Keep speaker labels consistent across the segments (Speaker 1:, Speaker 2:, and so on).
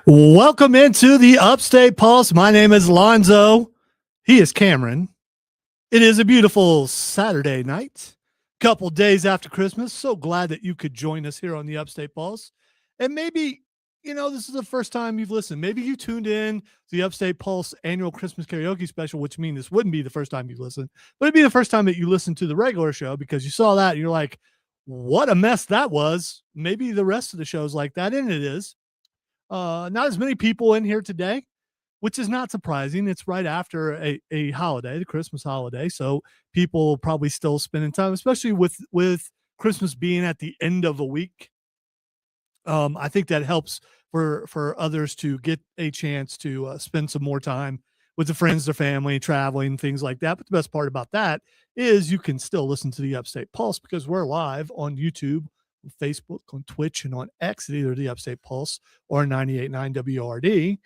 Speaker 1: Welcome into the Upstate Pulse. My name is Lonzo. He is Cameron. It is a beautiful Saturday night, couple days after Christmas. So glad that you could join us here on the Upstate Pulse. And maybe, this is the first time you've listened. Maybe you tuned in to the Upstate Pulse annual Christmas karaoke special, which means this wouldn't be the first time you listened, but it'd be the first time that you listened to the regular show because you saw that and you're like, what a mess that was. Maybe the rest of the show's like that, and it is. Not as many people in here today, which is not surprising. It's right after a holiday, the Christmas holiday. So people probably still spending time, especially with Christmas being at the end of a week. I think that helps for others to get a chance to spend some more time with the friends, their family, traveling, things like that. But the best part about that is you can still listen to the Upstate Pulse because we're live on YouTube, on Facebook, on Twitch, and on X at either the Upstate Pulse or 98.9 WRD.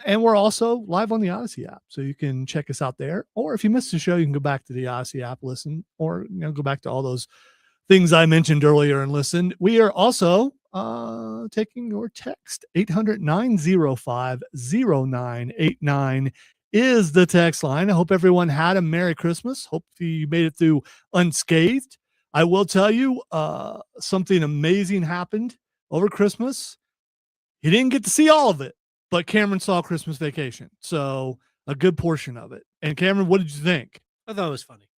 Speaker 1: And we're also live on the Odyssey app. So you can check us out there. Or if you missed the show, you can go back to the Odyssey app, listen, or go back to all those things I mentioned earlier and listen. We are also taking your text. 800-905-0989 is the text line. I hope everyone had a Merry Christmas. Hope you made it through unscathed. I will tell you something amazing happened over Christmas. He didn't get to see all of it, but Cameron saw Christmas Vacation. So a good portion of it. And Cameron, what did you think?
Speaker 2: I thought it was funny.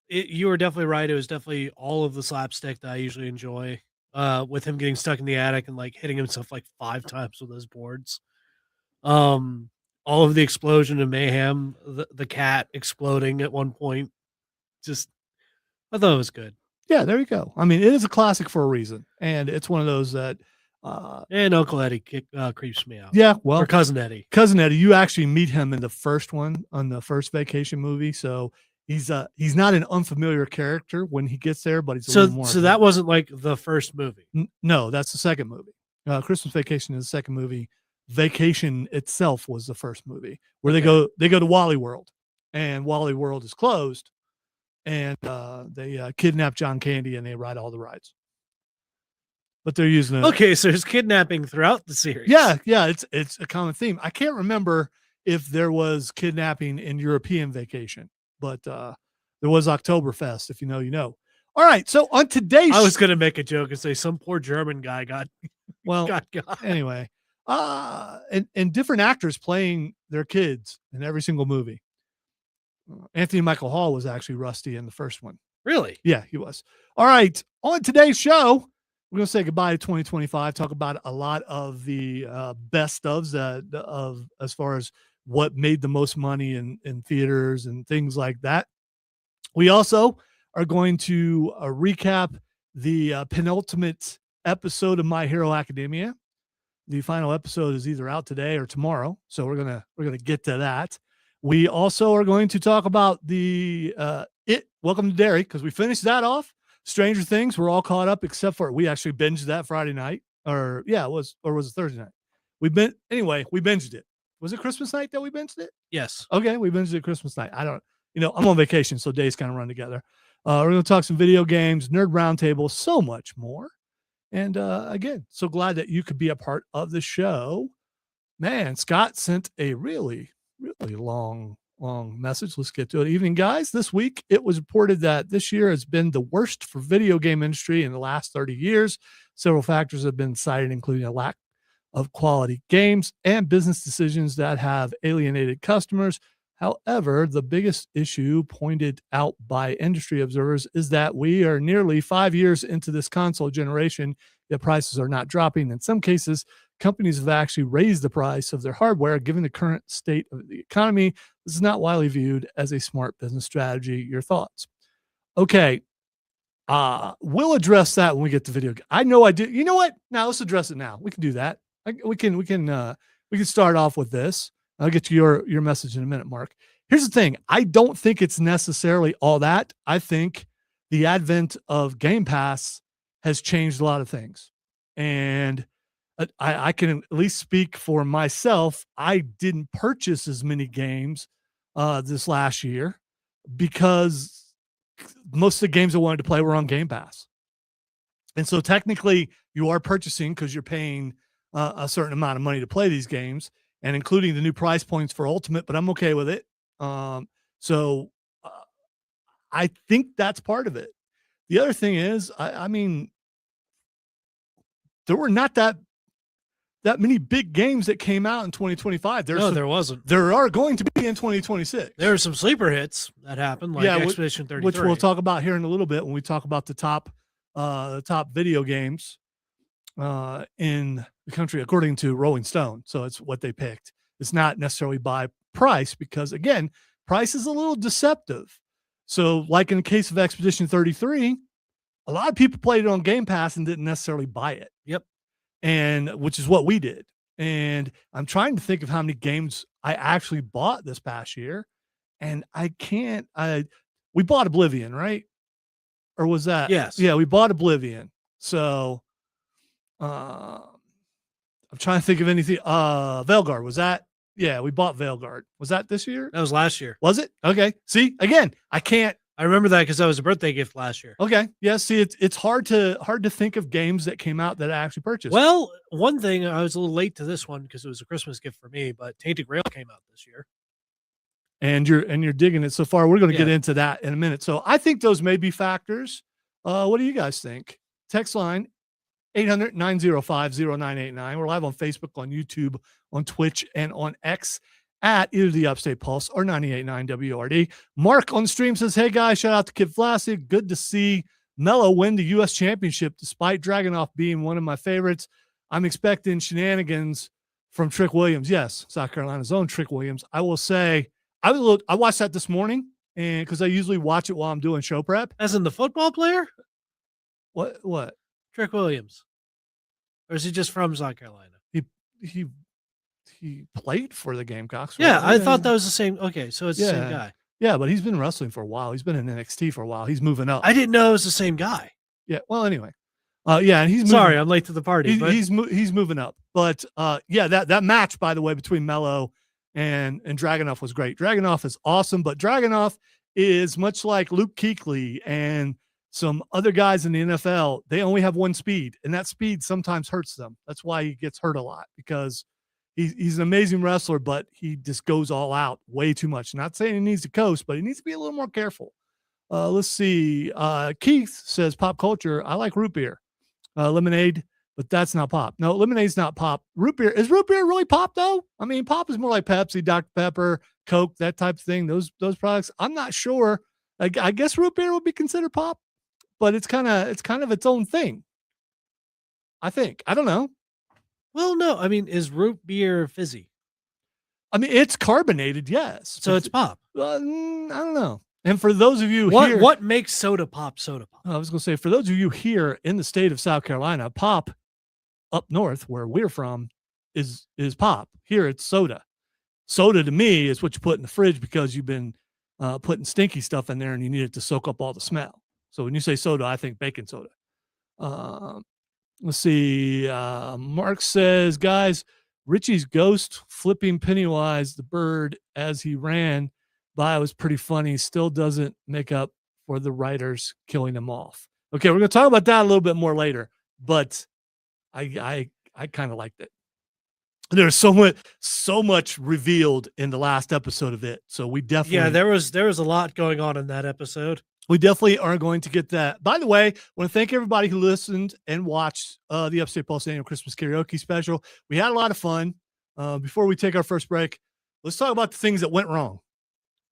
Speaker 2: You were definitely right. It was definitely all of the slapstick that I usually enjoy. With him getting stuck in the attic and like hitting himself like 5 times with those boards. All of the explosion and mayhem, the cat exploding at one point. I thought it was good.
Speaker 1: Yeah, there you go. I mean, it is a classic for a reason, and it's one of those that.
Speaker 2: And Uncle Eddie creeps me out.
Speaker 1: Yeah, well,
Speaker 2: or Cousin Eddie.
Speaker 1: You actually meet him in the first one on the first Vacation movie, so he's not an unfamiliar character when he gets there, but he's a little more.
Speaker 2: So that wasn't like the first movie.
Speaker 1: No, that's the second movie. Christmas Vacation is the second movie. Vacation itself was the first movie where they go to Wally World, and Wally World is closed, and they kidnap John Candy and they ride all the rides. But they're using it.
Speaker 2: Okay, so there's kidnapping throughout the series.
Speaker 1: Yeah, it's a common theme. I can't remember if there was kidnapping in European Vacation, but there was Oktoberfest. If you know, you know. All right, so on today's,
Speaker 2: I was going to make a joke and say some poor German guy got
Speaker 1: anyway. And different actors playing their kids in every single movie. Anthony Michael Hall was actually Rusty in the first one.
Speaker 2: Really?
Speaker 1: Yeah, he was. All right, on today's show, we're going to say goodbye to 2025, talk about a lot of the best ofs of as far as what made the most money in theaters and things like that. We also are going to recap the penultimate episode of My Hero Academia. The final episode is either out today or tomorrow, so we're gonna get to that. We also are going to talk about the Welcome to Derry, because we finished that off. Stranger Things, we're all caught up except for we actually binged that Friday night, or was it Thursday night? We binged it. Was it Christmas night that we binged it?
Speaker 2: Yes.
Speaker 1: Okay, we binged it Christmas night. I don't, I'm on vacation, so days kind of run together. We're going to talk some video games, nerd roundtable, so much more. And again, so glad that you could be a part of the show. Man, Scott sent a really, really long message. Let's get to it. Evening, guys. This week, it was reported that this year has been the worst for video game industry in the last 30 years. Several factors have been cited, including a lack of quality games and business decisions that have alienated customers. However, the biggest issue pointed out by industry observers is that we are nearly 5 years into this console generation, yet prices are not dropping. In some cases, companies have actually raised the price of their hardware. Given the current state of the economy, this is not widely viewed as a smart business strategy. Your thoughts? Okay. We'll address that when we get to video. I know I do. You know what? Now let's address it now. We can do that. We can start off with this. I'll get to your message in a minute, Mark. Here's the thing. I don't think it's necessarily all that. I think the advent of Game Pass has changed a lot of things. And I can at least speak for myself. I didn't purchase as many games this last year because most of the games I wanted to play were on Game Pass. And so technically you are purchasing because you're paying a certain amount of money to play these games, and including the new price points for Ultimate, but I'm okay with it. So uh, I think that's part of it. The other thing is, I mean, there were not that many big games that came out in 2025.
Speaker 2: There wasn't.
Speaker 1: There are going to be in 2026.
Speaker 2: There are some sleeper hits that happened, like Expedition 33,
Speaker 1: which we'll talk about here in a little bit when we talk about the top video games in the country according to Rolling Stone. So it's what they picked. It's not necessarily by price because, again, price is a little deceptive. So like in the case of Expedition 33, a lot of people played it on Game Pass and didn't necessarily buy it.
Speaker 2: Yep.
Speaker 1: And which is what we did. And I'm trying to think of how many games I actually bought this past year. And I can't, we bought Oblivion, right? Or was that?
Speaker 2: Yes.
Speaker 1: Yeah, we bought Oblivion. So I'm trying to think of anything. Veilguard, was that? Yeah, we bought Veilguard. Was that this year?
Speaker 2: That was last year.
Speaker 1: Was it? Okay. See, again,
Speaker 2: I remember that because that was a birthday gift last year.
Speaker 1: Okay. Yeah. See, it's hard to think of games that came out that I actually purchased.
Speaker 2: Well, one thing, I was a little late to this one because it was a Christmas gift for me, but Tainted Grail came out this year.
Speaker 1: And you're digging it so far. We're going to get into that in a minute. So I think those may be factors. What do you guys think? Text line 800-905-0989. We're live on Facebook, on YouTube, on Twitch, and on X at either the Upstate Pulse or 98.9 WRD. Mark on the stream says, hey guys, shout out to Kid Vlasic. Good to see Mello win the U.S. Championship despite Dragunov being one of my favorites. I'm expecting shenanigans from Trick Williams. Yes, South Carolina's own Trick Williams. I will say, I watched that this morning, and because I usually watch it while I'm doing show prep.
Speaker 2: As in the football player?
Speaker 1: What?
Speaker 2: Trick Williams. Or is he just from South Carolina?
Speaker 1: He played for the Gamecocks.
Speaker 2: Yeah, I thought that was the same. Okay, so it's the same guy.
Speaker 1: Yeah, but he's been wrestling for a while. He's been in NXT for a while. He's moving up.
Speaker 2: I didn't know it was the same guy.
Speaker 1: Yeah. Well, anyway. And he's
Speaker 2: sorry, I'm late to the party.
Speaker 1: He's moving up. But that match, by the way, between Mello and Dragunov was great. Dragunov is awesome, but Dragunov is much like Luke Kuechly and some other guys in the NFL. They only have one speed, and that speed sometimes hurts them. That's why he gets hurt a lot, because he's an amazing wrestler, but he just goes all out way too much. Not saying he needs to coast, but he needs to be a little more careful. Let's see. Keith says pop culture. I like root beer, lemonade, but that's not pop. No, lemonade's not pop. Root beer, is root beer really pop though? I mean, pop is more like Pepsi, Dr. Pepper, Coke, that type of thing. Those products. I'm not sure. I guess root beer would be considered pop, but it's kind of its own thing. I think. I don't know.
Speaker 2: Well, no, I mean, is root beer fizzy?
Speaker 1: I mean, it's carbonated, yes.
Speaker 2: So it's pop.
Speaker 1: I don't know. And for those of you
Speaker 2: here,
Speaker 1: here,
Speaker 2: what makes soda pop soda pop?
Speaker 1: I was going to say, for those of you here in the state of South Carolina, pop up north where we're from is pop. Here it's soda. Soda to me is what you put in the fridge because you've been putting stinky stuff in there and you need it to soak up all the smell. So when you say soda, I think baking soda. Let's see. Mark says, guys, Richie's ghost flipping Pennywise the bird as he ran by was pretty funny. Still doesn't make up for the writers killing him off. Okay, we're going to talk about that a little bit more later, but I kind of liked it. There's so much revealed in the last episode of it. So we definitely
Speaker 2: there was a lot going on in that episode.
Speaker 1: We definitely are going to get that. By the way, I want to thank everybody who listened and watched the Upstate Pulse annual Christmas karaoke special. We had a lot of fun. Before we take our first break, let's talk about the things that went wrong.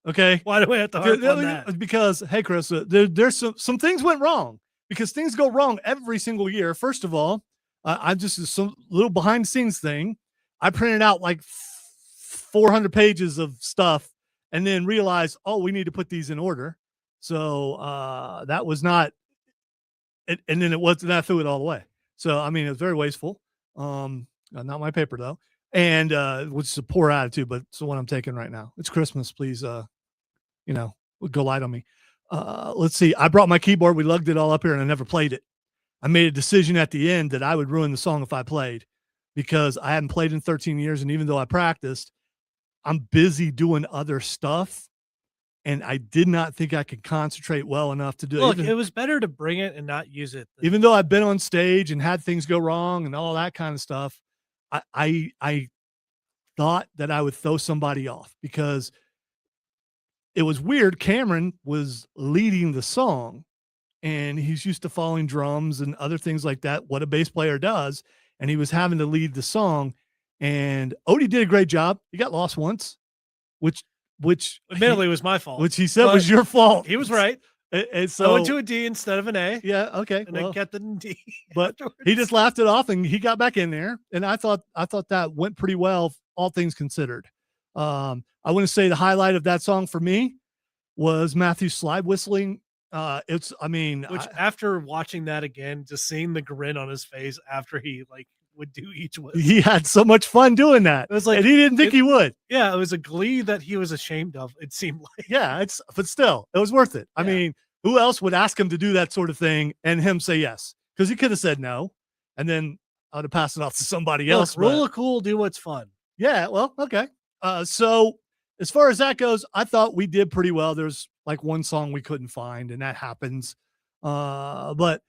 Speaker 1: Okay.
Speaker 2: Why do we have to harp on that?
Speaker 1: Because, hey, Chris, there's some things went wrong because things go wrong every single year. First of all, I'm just some little behind the scenes thing. I printed out like 400 pages of stuff and then realized, oh, we need to put these in order. So that was not, and then it wasn't, I threw it all away. So, I mean, it was very wasteful. Not my paper though. And which is a poor attitude, but it's the one I'm taking right now. It's Christmas. Please, go light on me. Let's see. I brought my keyboard. We lugged it all up here and I never played it. I made a decision at the end that I would ruin the song if I played because I hadn't played in 13 years. And even though I practiced, I'm busy doing other stuff. and I did not think I could concentrate well enough to do
Speaker 2: Look,
Speaker 1: it.
Speaker 2: it was better to bring it and not use it.
Speaker 1: Even though I've been on stage and had things go wrong and all that kind of stuff, I thought that I would throw somebody off because it was weird. Cameron was leading the song and he's used to following drums and other things like that, what a bass player does. And he was having to lead the song. And Odie did a great job. He got lost once, which
Speaker 2: admittedly was my fault.
Speaker 1: Which he said was your fault.
Speaker 2: He was right.
Speaker 1: And so
Speaker 2: I went to a D instead of an A.
Speaker 1: Yeah, okay.
Speaker 2: And I kept it in D.
Speaker 1: But
Speaker 2: afterwards.
Speaker 1: he just laughed it off and he got back in there. And I thought that went pretty well, all things considered. I want to say the highlight of that song for me was Matthew's slide whistling.
Speaker 2: After watching that again, just seeing the grin on his face after he would do each whistle.
Speaker 1: He had so much fun doing that.
Speaker 2: It was like,
Speaker 1: and he didn't think he would.
Speaker 2: Yeah, it was a glee that he was ashamed of, it seemed like.
Speaker 1: Yeah, but still, it was worth it. I mean, who else would ask him to do that sort of thing and him say yes? Because he could have said no, and then I would have passed it off to somebody else.
Speaker 2: Rule of cool, do what's fun.
Speaker 1: Yeah, well, okay. So as far as that goes, I thought we did pretty well. There's like one song we couldn't find, and that happens. But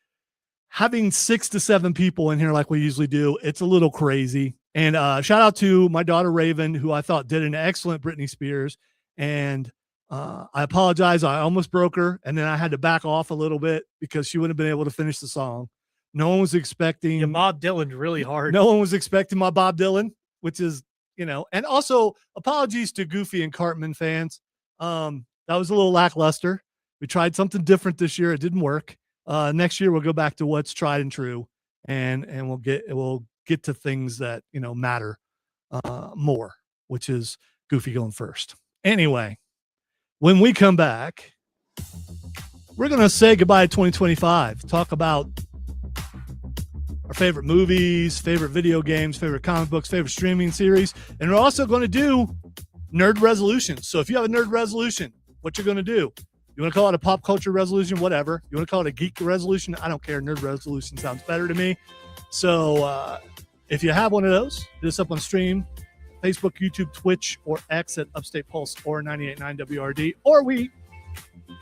Speaker 1: having 6 to 7 people in here like we usually do, it's a little crazy. And shout out to my daughter Raven, who I thought did an excellent Britney Spears. And I apologize. I almost broke her, and then I had to back off a little bit because she wouldn't have been able to finish the song. No one was expecting.
Speaker 2: Yeah, Bob Dylan really hard.
Speaker 1: No one was expecting my Bob Dylan, which is, and also apologies to Goofy and Cartman fans. That was a little lackluster. We tried something different this year. It didn't work. Next year we'll go back to what's tried and true, and we'll get to things that matter more, which is Goofy going first. Anyway, when we come back, we're gonna say goodbye to 2025. Talk about our favorite movies, favorite video games, favorite comic books, favorite streaming series, and we're also going to do nerd resolutions. So if you have a nerd resolution, what you're going to do? You want to call it a pop culture resolution, whatever. You want to call it a geek resolution? I don't care. Nerd resolution sounds better to me. So if you have one of those, hit us up on stream, Facebook, YouTube, Twitch, or X at Upstate Pulse or 98.9 WRD, or we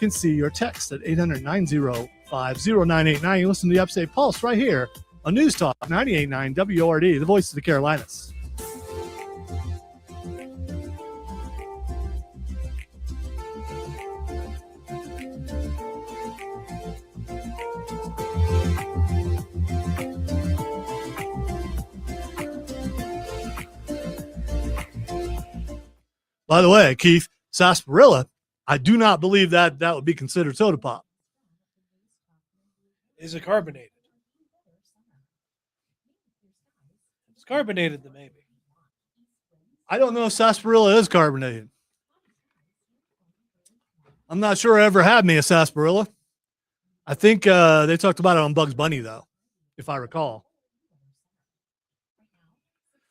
Speaker 1: can see your text at 800-905-0989. You listen to the Upstate Pulse right here on News Talk 98.9 WRD, the voice of the Carolinas. By the way, Keith, sarsaparilla, I do not believe that would be considered soda pop.
Speaker 2: Is it carbonated? It's carbonated, then maybe.
Speaker 1: I don't know if sarsaparilla is carbonated. I'm not sure I ever had me a sarsaparilla. I think they talked about it on Bugs Bunny, though, if I recall.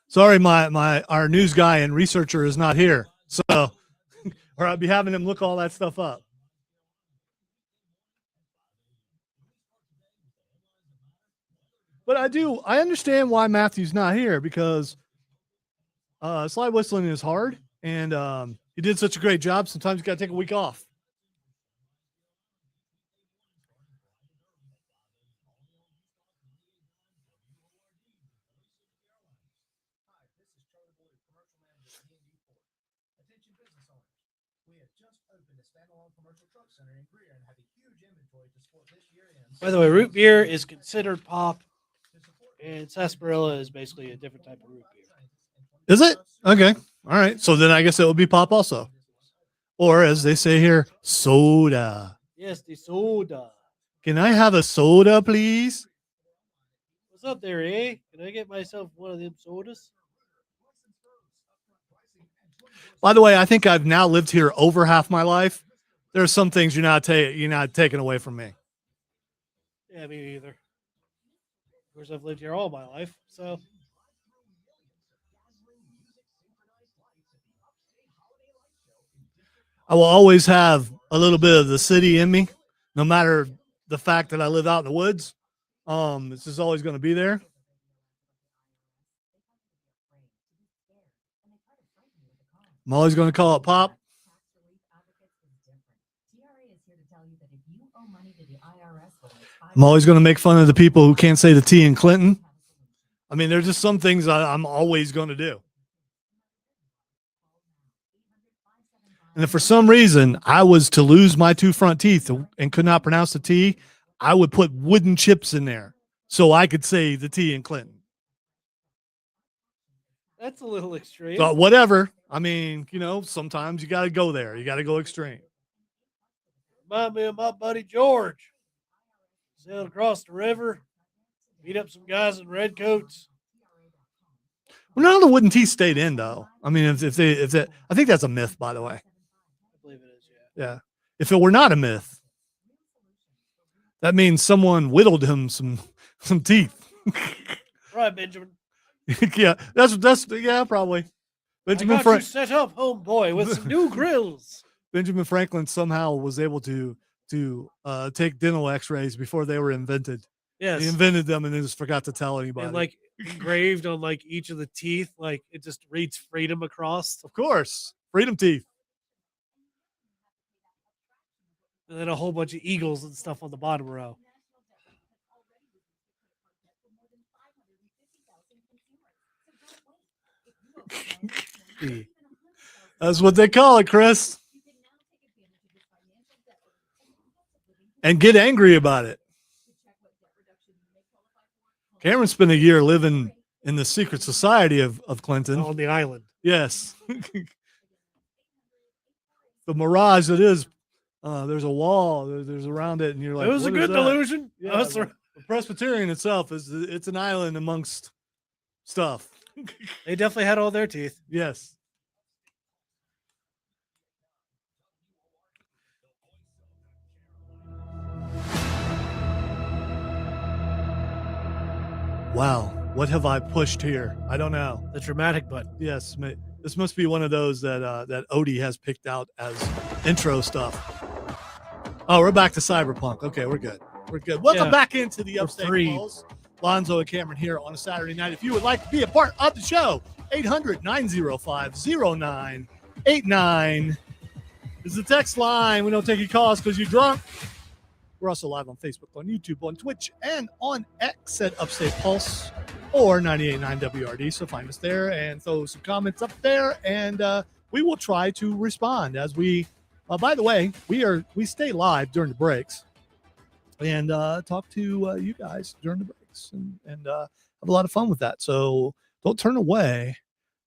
Speaker 1: Sorry, our news guy and researcher is not here. So, or I'd be having him look all that stuff up. But I understand why Matthew's not here, because slide whistling is hard, and he did such a great job. Sometimes you got to take a week off.
Speaker 2: By the way, root beer is considered pop, and sarsaparilla is basically a different type of root beer.
Speaker 1: Is it? Okay. All right. So then I guess it would be pop also. Or as they say here, soda.
Speaker 2: Yes, the soda.
Speaker 1: Can I have a soda, please?
Speaker 2: What's up there, eh? Can I get myself one of them sodas?
Speaker 1: By the way, I think I've now lived here over half my life. There are some things you're not taking away from me.
Speaker 2: Yeah, me either. Of course, I've lived here all my life, so.
Speaker 1: I will always have a little bit of the city in me, no matter the fact that I live out in the woods. This is always going to be there. I'm always going to call it pop. I'm always going to make fun of the people who can't say the T in Clinton. I mean, there's just some things I'm always going to do. And if for some reason I was to lose my 2 front teeth and could not pronounce the T, I would put wooden chips in there so I could say the T in Clinton.
Speaker 2: That's a little extreme.
Speaker 1: But whatever. I mean, sometimes you got to go there. You got to go extreme.
Speaker 2: Remind me of my buddy George. Sailed across the river, beat up some guys in red coats.
Speaker 1: Well, none of the wooden teeth stayed in, though. I mean, if they, I think that's a myth, by the way.
Speaker 2: I believe it is, yeah.
Speaker 1: Yeah. If it were not a myth, that means someone whittled him some teeth.
Speaker 2: Right, Benjamin.
Speaker 1: Yeah, that's probably.
Speaker 2: Benjamin Franklin set up, homeboy, with some new grills.
Speaker 1: Benjamin Franklin somehow was able to take dental X-rays before they were invented.
Speaker 2: Yes,
Speaker 1: he invented them and then just forgot to tell anybody.
Speaker 2: And like engraved on like each of the teeth, like it just reads freedom across.
Speaker 1: Of course, freedom teeth.
Speaker 2: And then a whole bunch of eagles and stuff on the bottom row.
Speaker 1: That's what they call it, Chris. And get angry about it. Cameron spent a year living in the secret society of Clinton.
Speaker 2: On the island.
Speaker 1: Yes. The mirage that is, there's a wall, there's around it, and you're like,
Speaker 2: it was a good delusion.
Speaker 1: Yeah, the Presbyterian itself it's an island amongst stuff.
Speaker 2: They definitely had all their teeth.
Speaker 1: Yes. Wow, what have I pushed here? I don't know.
Speaker 2: The dramatic button.
Speaker 1: Yes, this must be one of those that Odie has picked out as intro stuff. Oh, we're back to Cyberpunk. Okay, we're good. We're good. Welcome back into the Upstate Pulse. Lonzo and Cameron here on a Saturday night. If you would like to be a part of the show, 800-905-0989 is the text line. We don't take your calls because you're drunk. We're also live on Facebook, on YouTube, on Twitch, and on X at Upstate Pulse or 98.9 WRD. So find us there and throw some comments up there, and we will try to respond as we. By the way, we stay live during the breaks and talk to you guys during the breaks and have a lot of fun with that. So don't turn away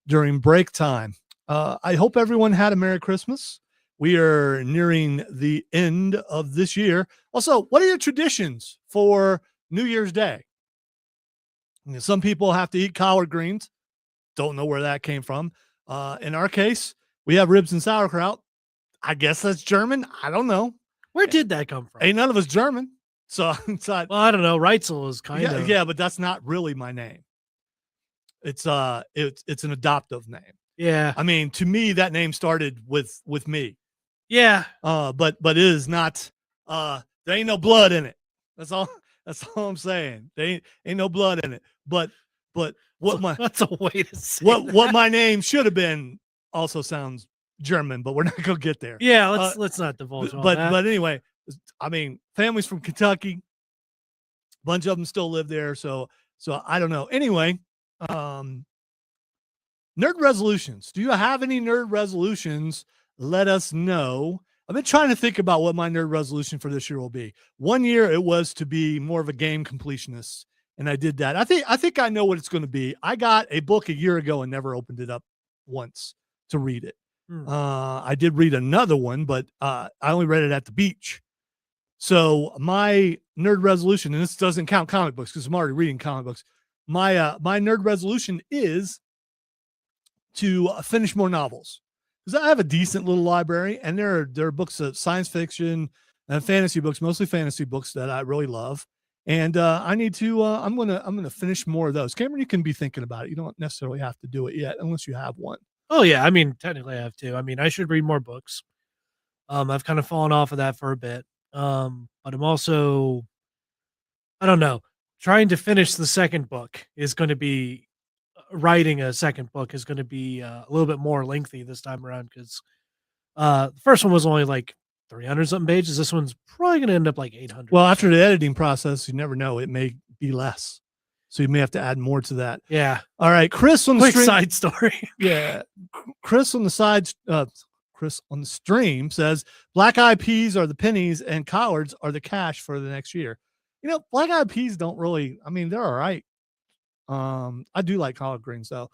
Speaker 1: during break time. I hope everyone had a Merry Christmas. We are nearing the end of this year. Also, what are your traditions for New Year's Day? Some people have to eat collard greens. Don't know where that came from. In our case, we have ribs and sauerkraut. I guess that's German. I don't know.
Speaker 2: Where did that come from?
Speaker 1: Ain't none of us German. So
Speaker 2: well, I don't know. Reitzel is kind of.
Speaker 1: Yeah, but that's not really my name. It's an adoptive name.
Speaker 2: Yeah.
Speaker 1: I mean, to me, that name started with me.
Speaker 2: Yeah.
Speaker 1: But it is not. There ain't no blood in it. That's all I'm saying. There ain't no blood in it. But what my
Speaker 2: that's a way to say
Speaker 1: what my name should have been also sounds German, but we're not gonna get there.
Speaker 2: Yeah, let's not divulge all that.
Speaker 1: But anyway, I mean, families from Kentucky, a bunch of them still live there. So I don't know. Anyway, nerd resolutions. Do you have any nerd resolutions? Let us know. I've been trying to think about what my nerd resolution for this year will be. One year it was to be more of a game completionist, and I did that. I think I know what it's going to be. I got a book a year ago and never opened it up once to read it. I did read another one, but I only read it at the beach. So my nerd resolution, and this doesn't count comic books because I'm already reading comic books. My nerd resolution is to finish more novels. Because I have a decent little library, and there are books of science fiction and fantasy books, mostly fantasy books that I really love. And I need to. I'm gonna finish more of those. Cameron, you can be thinking about it. You don't necessarily have to do it yet, unless you have one.
Speaker 2: Oh yeah, I mean, technically I have to. I mean, I should read more books. I've kind of fallen off of that for a bit. But I'm also, I don't know, trying to finish the second book is going to be. Writing a second book is going to be a little bit more lengthy this time around because the first one was only like 300 something pages. This one's probably going to end up like 800.
Speaker 1: Well, after the editing process, you never know. It may be less. So you may have to add more to that.
Speaker 2: Yeah.
Speaker 1: All right. Chris on the
Speaker 2: Quick
Speaker 1: stream.
Speaker 2: side story.
Speaker 1: Yeah. Chris on the side. Chris on the stream says black eyed peas are the pennies and collards are the cash for the next year. You know, black eyed peas don't really, I mean, they're all right. I do like collard greens though.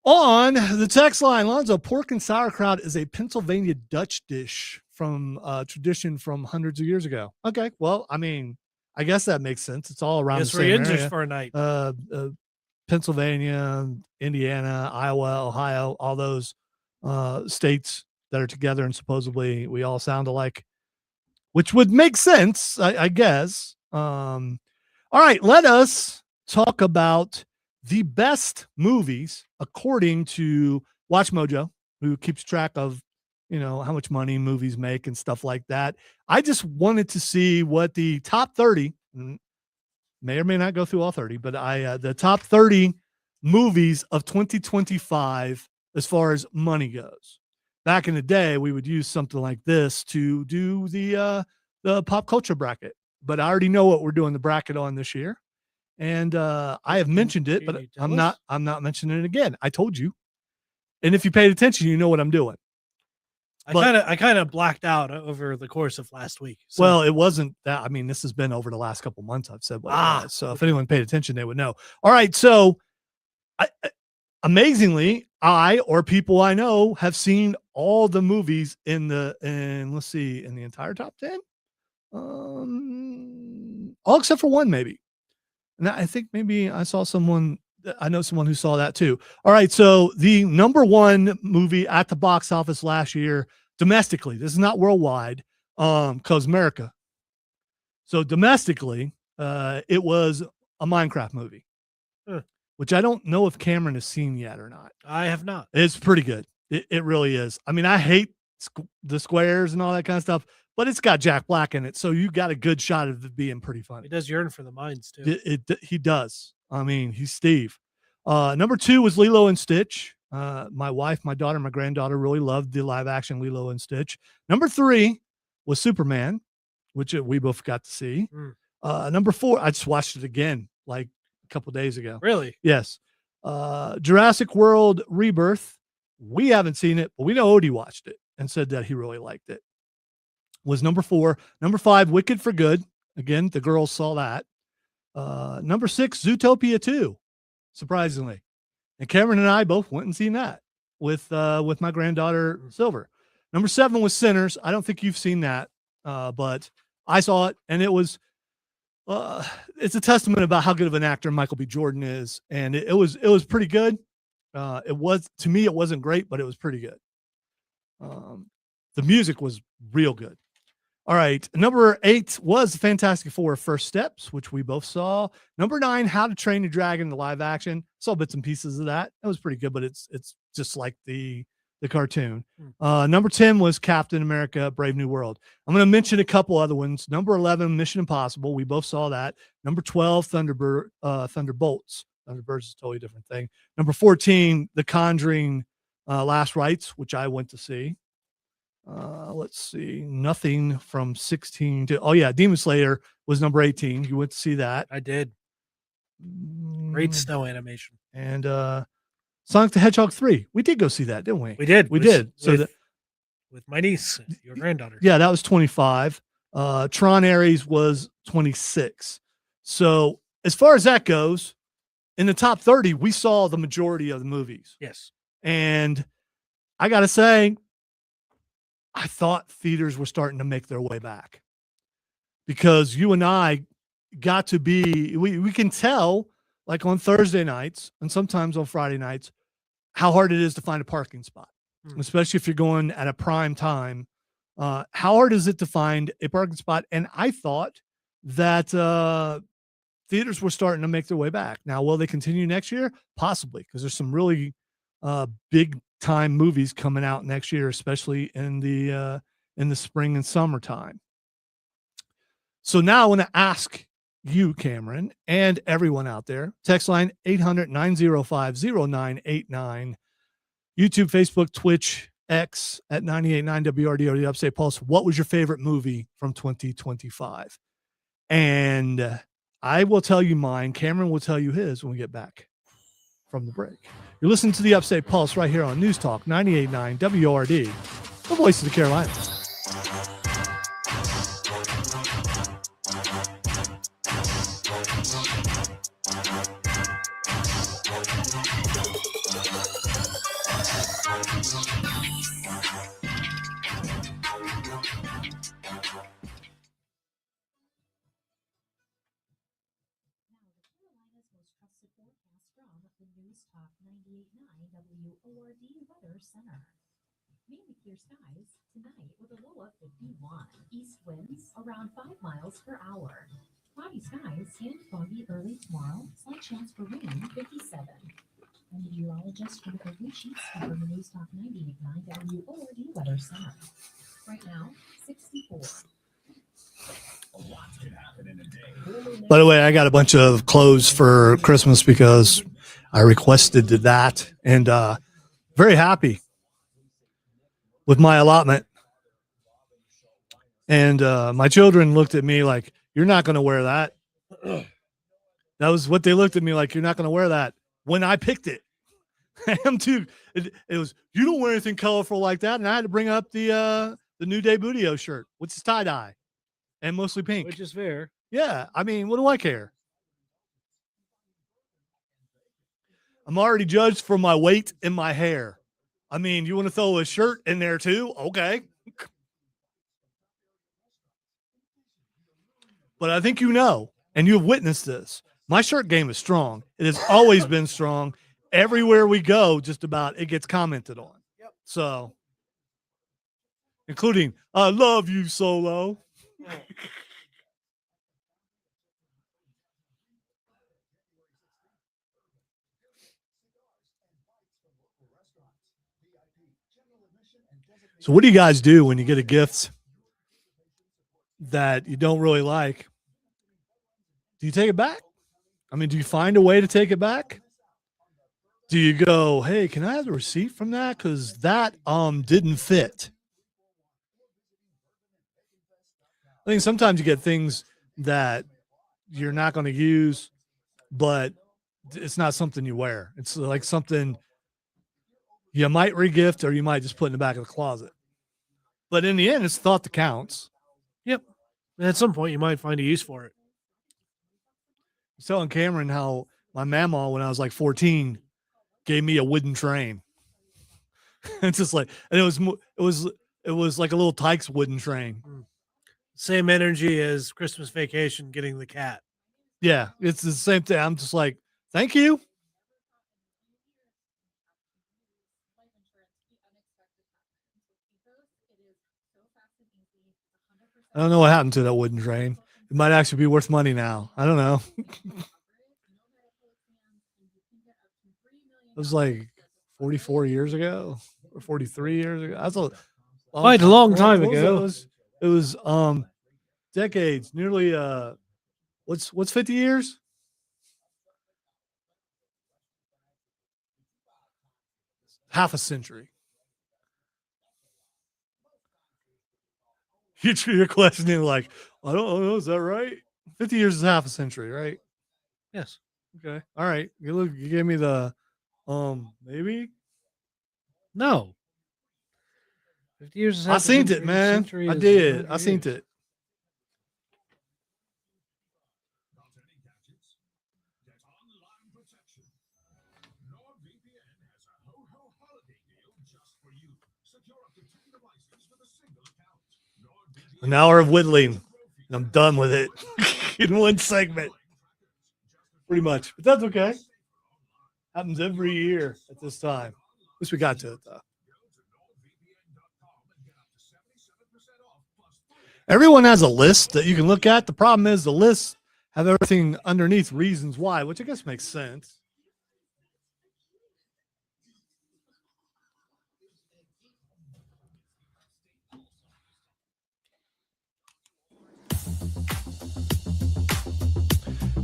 Speaker 1: On the text line, Lonzo, pork and sauerkraut is a Pennsylvania Dutch dish from tradition from hundreds of years ago. Okay, well, I mean, I guess that makes sense. It's all around the same area.
Speaker 2: For a night.
Speaker 1: Pennsylvania, Indiana, Iowa, Ohio, all those states that are together, and supposedly we all sound alike, which would make sense, I guess. All right, let us talk about the best movies according to Watch Mojo, who keeps track of, you know, how much money movies make and stuff like that. I just wanted to see what the top 30, may or may not go through all 30, but the top 30 movies of 2025 as far as money goes. Back in the day, we would use something like this to do the pop culture bracket, but I already know what we're doing the bracket on this year. And I have mentioned it, but I'm not mentioning it again. I told you. And if you paid attention, you know what I'm doing.
Speaker 2: I kind of blacked out over the course of last week.
Speaker 1: So. Well, it wasn't that. I mean, this has been over the last couple months. I've said what it was. So if anyone paid attention, they would know. All right. So amazingly, I or people I know have seen all the movies in the entire top 10. All except for one, maybe. And I think maybe I know someone who saw that too. All right. So the number one movie at the box office last year, domestically, this is not worldwide, because America. So domestically, it was a Minecraft movie, which I don't know if Cameron has seen yet or not.
Speaker 2: I have not.
Speaker 1: It's pretty good. It really is. I mean, I hate the squares and all that kind of stuff, but it's got Jack Black in it, so you got a good shot of it being pretty funny.
Speaker 2: He does yearn for the mines too.
Speaker 1: He does. I mean, he's Steve. Number 2 was Lilo and Stitch. My wife, my daughter, my granddaughter really loved the live action Lilo and Stitch. Number 3 was Superman, which we both got to see. Number 4, I just watched it again like a couple days ago.
Speaker 2: Really?
Speaker 1: Yes. Jurassic World Rebirth. We haven't seen it, but we know Odie watched it and said that he really liked it. Was number 4. Number 5, Wicked for Good. Again, the girls saw that. Number 6, Zootopia 2, surprisingly. And Cameron and I both went and seen that with my granddaughter, Silver. Number 7 was Sinners. I don't think you've seen that, but I saw it, and it was it's a testament about how good of an actor Michael B. Jordan is, and it was pretty good. It was, to me, it wasn't great, but it was pretty good. The music was real good. All right. Number 8 was Fantastic Four First Steps, which we both saw. Number 9, How to Train Your Dragon, the live action. Saw bits and pieces of that. It was pretty good, but it's just like the cartoon. Number 10 was Captain America, Brave New World. I'm going to mention a couple other ones. Number 11, Mission Impossible. We both saw that. Number 12, Thunderbolts. Thunderbirds is a totally different thing. Number 14, The Conjuring, Last Rites, which I went to see. Let's see, nothing from 16 to Demon Slayer was number 18. You went to see that.
Speaker 2: I did. Great snow animation.
Speaker 1: And Sonic the Hedgehog 3. We did go see that, didn't we?
Speaker 2: We did.
Speaker 1: We did. So
Speaker 2: with my niece, your granddaughter.
Speaker 1: Yeah, that was 25. Tron Ares was 26. So as far as that goes, in the top 30, we saw the majority of the movies.
Speaker 2: Yes.
Speaker 1: And I got to say, I thought theaters were starting to make their way back, because you and I got to be, we can tell, like on Thursday nights and sometimes on Friday nights, how hard it is to find a parking spot, especially if you're going at a prime time. How hard is it to find a parking spot? And I thought that theaters were starting to make their way back. Now, will they continue next year? Possibly, because there's some really big time movies coming out next year, especially in the spring and summertime. So now I want to ask you, Cameron, and everyone out there, text line 800-905-0989, YouTube, Facebook, Twitch, X at 98.9 WRD or the Upstate Pulse. What was your favorite movie from 2025? And I will tell you mine. Cameron will tell you his when we get back from the break. You're listening to the Upstate Pulse right here on News Talk 98.9 WRD, the voice of the Carolinas.
Speaker 3: WORD Weather Center. Mainly clear skies tonight with a low of 51. East winds around 5 miles per hour. Cloudy skies and foggy early tomorrow. Slight chance for rain 57. And meteorologist Jennifer Lucci from the News Talk 98.9 WORD Weather Center. Right now, 64.
Speaker 1: By the way, I got a bunch of clothes for Christmas because I requested that, and very happy with my allotment. And my children looked at me like, "You're not going to wear that." That was what they looked at me like. "You're not going to wear that." When I picked it, I am too. It was, "You don't wear anything colorful like that," and I had to bring up the New Day Budio shirt, which is tie dye and mostly pink,
Speaker 2: Which is fair.
Speaker 1: Yeah, I mean, what do I care? I'm already judged for my weight and my hair. I mean, you want to throw a shirt in there too? Okay. But I think you know, and you've witnessed this. My shirt game is strong. It has always been strong. Everywhere we go, just about, it gets commented on.
Speaker 2: Yep.
Speaker 1: So, including, "I love you, Solo." So what do you guys do when you get a gift that you don't really like? Do you take it back? I mean, do you find a way to take it back? Do you go, "Hey, can I have the receipt from that? Because that didn't fit." I think sometimes you get things that you're not going to use, but it's not something you wear. It's like something you might regift or you might just put in the back of the closet. But in the end, it's thought that counts.
Speaker 2: Yep. And at some point, you might find a use for it.
Speaker 1: I was telling Cameron how my mama, when I was like 14, gave me a wooden train. It's just like, and it was like a little Tykes wooden train.
Speaker 2: Same energy as Christmas Vacation getting the cat.
Speaker 1: Yeah, it's the same thing. I'm just like, thank you. I don't know what happened to that wooden train. It might actually be worth money now. I don't know. It was like 44 years ago or 43 years ago. That's
Speaker 2: quite a long time ago.
Speaker 1: It was decades, nearly what's 50 years? Half a century. You're questioning like, I don't know, is that right? 50 years is half a century, right?
Speaker 2: Yes.
Speaker 1: Okay. All right. You gave me the maybe?
Speaker 2: No. 50 years is
Speaker 1: I seen it, man. I did. I seen it. An hour of whittling, and I'm done with it in one segment. Pretty much. But that's okay. Happens every year at this time. At least we got to it, though. Everyone has a list that you can look at. The problem is the lists have everything underneath reasons why, which I guess makes sense.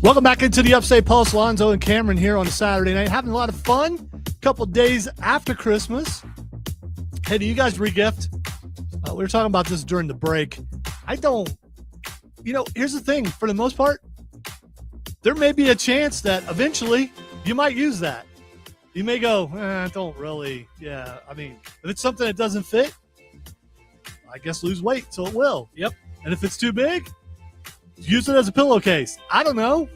Speaker 1: Welcome back into the Upstate Pulse. Lonzo and Cameron here on a Saturday night, having a lot of fun. A couple days after Christmas. Hey, do you guys regift? We were talking about this during the break. I don't, here's the thing. For the most part, there may be a chance that eventually you might use that. You may go, don't really. Yeah, I mean, if it's something that doesn't fit, I guess lose weight, so it will.
Speaker 2: Yep.
Speaker 1: And if it's too big, use it as a pillowcase. I don't know.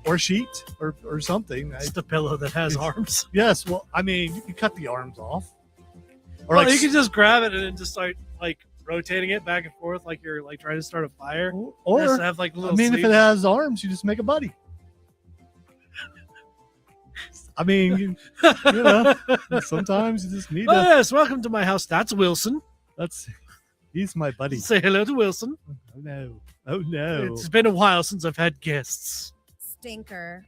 Speaker 1: Or sheet or something.
Speaker 2: It's the pillow that has arms.
Speaker 1: Yes. Well, I mean, you can cut the arms off.
Speaker 2: Or you can just grab it and then just start like rotating it back and forth like you're like trying to start a fire.
Speaker 1: Or
Speaker 2: just have like little
Speaker 1: if it has arms, you just make a buddy. I mean, sometimes you just need
Speaker 2: yes, welcome to my house. That's Wilson.
Speaker 1: He's my buddy.
Speaker 2: Say hello to Wilson.
Speaker 1: Oh no.
Speaker 2: It's been a while since I've had guests.
Speaker 4: Stinker.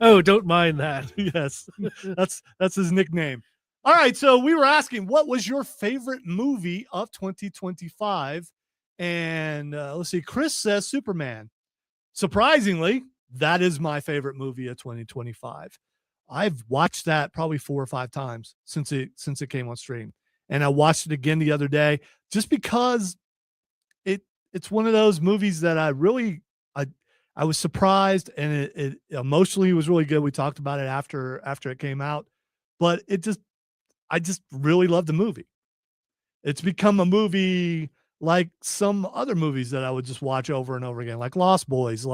Speaker 2: Oh, don't mind that.
Speaker 1: Yes. That's his nickname. All right, so we were asking, what was your favorite movie of 2025? And let's see, Chris says Superman. Surprisingly, that is my favorite movie of 2025. I've watched that probably 4 or 5 times since it came on stream. And I watched it again the other day just because it's one of those movies that I was surprised, and it emotionally was really good. We talked about it after it came out, but I just really love the movie. It's become a movie like some other movies that I would just watch over and over again, like Lost Boys,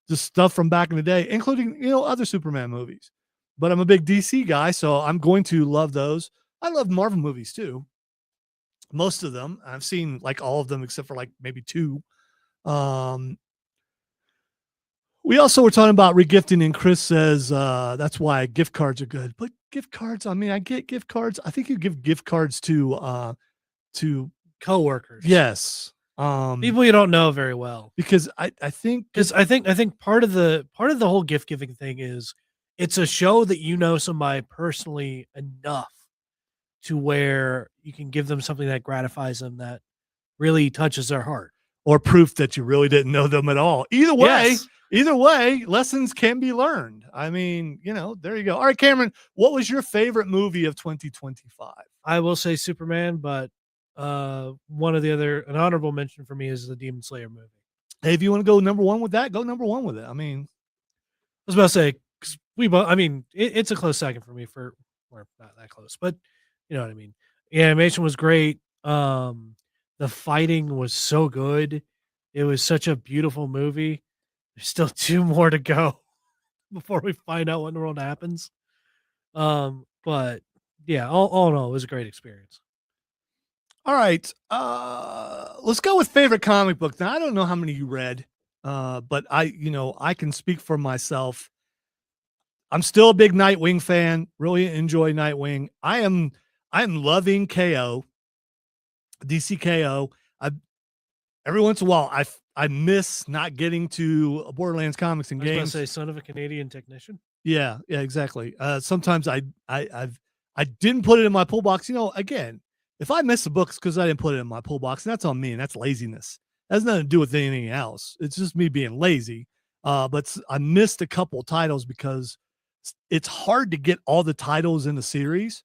Speaker 1: just stuff from back in the day, including, other Superman movies. But I'm a big DC guy, so I'm going to love those. I love Marvel movies too. Most of them. I've seen like all of them except for like maybe 2. We also were talking about regifting, and Chris says that's why gift cards are good. But gift cards, I mean, I get gift cards. I think you give gift cards to
Speaker 2: Coworkers.
Speaker 1: Yes.
Speaker 2: People you don't know very well.
Speaker 1: Because I think
Speaker 2: part of the whole gift giving thing is it's a show that you know somebody personally enough to where you can give them something that gratifies them, that really touches their heart.
Speaker 1: Or proof that you really didn't know them at all. Either way, lessons can be learned. I mean, there you go. All right, Cameron, what was your favorite movie of 2025?
Speaker 2: I will say Superman, but an honorable mention for me is the Demon Slayer movie.
Speaker 1: Hey, if you want to go number 1 with that, go number 1 with it. I mean,
Speaker 2: I was about to say, it's a close second for me or not that close, but you know what I mean? The animation was great. The fighting was so good. It was such a beautiful movie. There's still 2 more to go before we find out what in the world happens. But yeah, all in all, it was a great experience.
Speaker 1: All right. Let's go with favorite comic book. Now, I don't know how many you read, but I can speak for myself. I'm still a big Nightwing fan. Really enjoy Nightwing. I'm loving KO. DC KO. Every once in a while, I miss not getting to Borderlands comics and games.
Speaker 2: I was going to say, son of a Canadian technician.
Speaker 1: Yeah, exactly. Sometimes I didn't put it in my pull box. Again, if I miss a book, it's because I didn't put it in my pull box, and that's on me, and that's laziness. It has nothing to do with anything else. It's just me being lazy. But I missed a couple titles because it's hard to get all the titles in the series.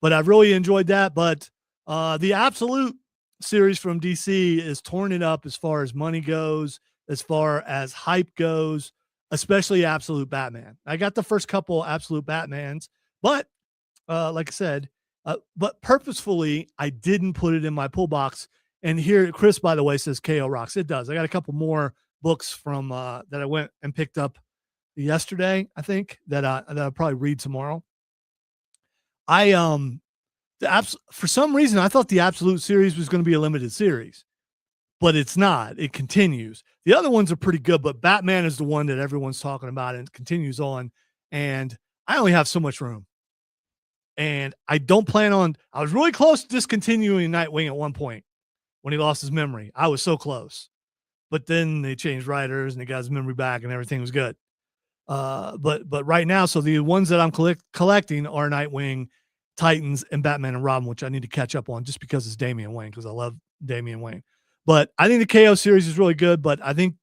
Speaker 1: But I've really enjoyed that. But the Absolute series from DC is torn it up as far as money goes, as far as hype goes, especially Absolute Batman. I got the first couple Absolute Batmans, but like I said, but purposefully, I didn't put it in my pull box. And here, Chris, by the way, says KO rocks. It does. I got a couple more books from that I went and picked up yesterday, I think, that I'll probably read tomorrow. For some reason, I thought the Absolute series was going to be a limited series, but it's not. It continues. The other ones are pretty good, but Batman is the one that everyone's talking about, and it continues on. And I only have so much room. And I don't plan on, I was really close to discontinuing Nightwing at one point when he lost his memory. I was so close. But then they changed writers and they got his memory back and everything was good. But right now, so the ones that I'm collecting are Nightwing, Titans, and Batman and Robin, which I need to catch up on just because it's Damian Wayne, because I love Damian Wayne. But I think the KO series is really good, but I think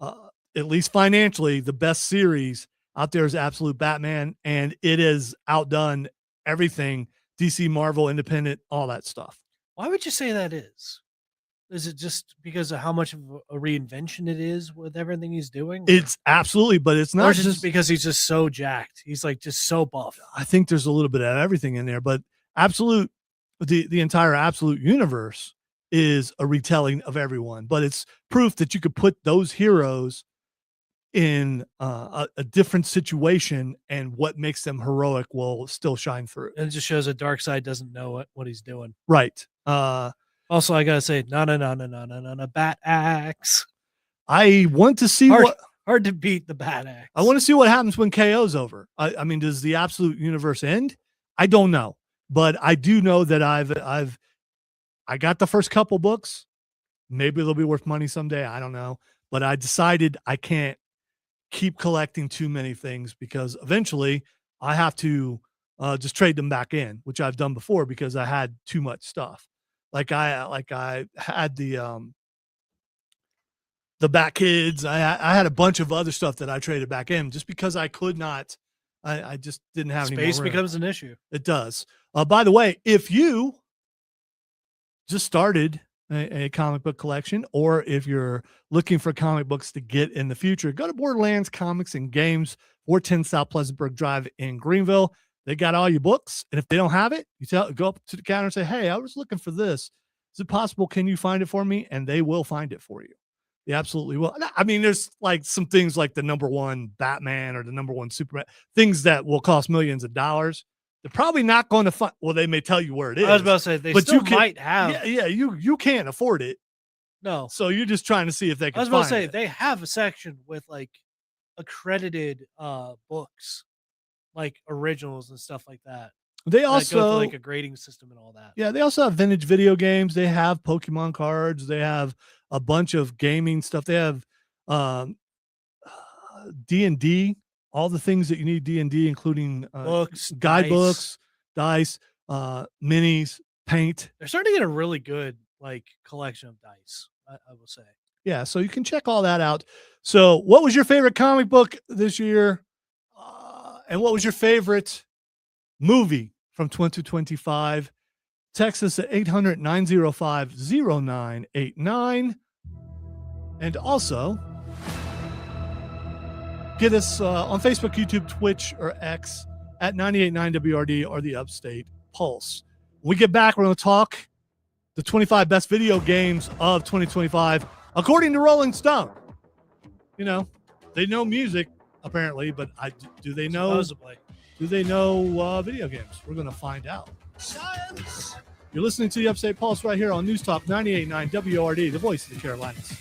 Speaker 1: at least financially, the best series out there is Absolute Batman, and it is outdone everything, DC, Marvel, independent, all that stuff.
Speaker 2: Why would you say that is? Is it just because of how much of a reinvention it is with everything he's doing?
Speaker 1: It's absolutely, but it's
Speaker 2: or
Speaker 1: not
Speaker 2: is it
Speaker 1: just
Speaker 2: because he's just so jacked. He's like just so buff.
Speaker 1: I think there's a little bit of everything in there, but absolute, the entire absolute universe is a retelling of everyone, but it's proof that you could put those heroes in a different situation, and what makes them heroic will still shine through.
Speaker 2: And it just shows that Darkseid doesn't know what he's doing.
Speaker 1: Right.
Speaker 2: Also, I gotta say, no, bat axe.
Speaker 1: I want to see
Speaker 2: hard to beat the bat axe.
Speaker 1: I want to see what happens when KO's over. I mean, does the absolute universe end? I don't know, but I do know that I got the first couple books. Maybe they'll be worth money someday. I don't know, but I decided I can't keep collecting too many things, because eventually I have to just trade them back in, which I've done before because I had too much stuff. Like I had the Bat Kids. I had a bunch of other stuff that I traded back in just because I could not. I just didn't have any more room.
Speaker 2: Space becomes an issue.
Speaker 1: It does. By the way, if you just started a comic book collection, or if you're looking for comic books to get in the future, go to Borderlands Comics and Games, 410 South Pleasantburg Drive in Greenville. They got all your books, and if they don't have it, go up to the counter and say, "Hey, I was looking for this. Is it possible? Can you find it for me?" And they will find it for you. They absolutely will. I mean, there's like some things like the #1 Batman or the #1 Superman, things that will cost millions of dollars. They're probably not going to find. Well, they may tell you where it is.
Speaker 2: I was about to say, but you might have.
Speaker 1: Yeah, you can't afford it.
Speaker 2: No.
Speaker 1: So you're just trying to see if they can.
Speaker 2: I was about to say they have a section with like accredited books, like originals and stuff like that.
Speaker 1: They also
Speaker 2: go through like a grading system and all that.
Speaker 1: Yeah, they also have vintage video games. They have Pokemon cards. They have a bunch of gaming stuff. They have D&D, all the things that you need D&D, including
Speaker 2: books,
Speaker 1: guidebooks, dice, minis, paint.
Speaker 2: They're starting to get a really good like collection of dice, I will say.
Speaker 1: Yeah, so you can check all that out. So what was your favorite comic book this year? And what was your favorite movie from 2025? Text us at 800-905-0989. And also get us on Facebook, YouTube, Twitch, or X at 98.9 WRD or the Upstate Pulse. When we get back, we're going to talk the 25 best video games of 2025, according to Rolling Stone. You know, they know music, apparently, but do they know?
Speaker 2: Supposedly.
Speaker 1: Do they know video games? We're going to find out. Science. You're listening to the Upstate Pulse right here on News Talk 98.9 WRD, the voice of the Carolinas.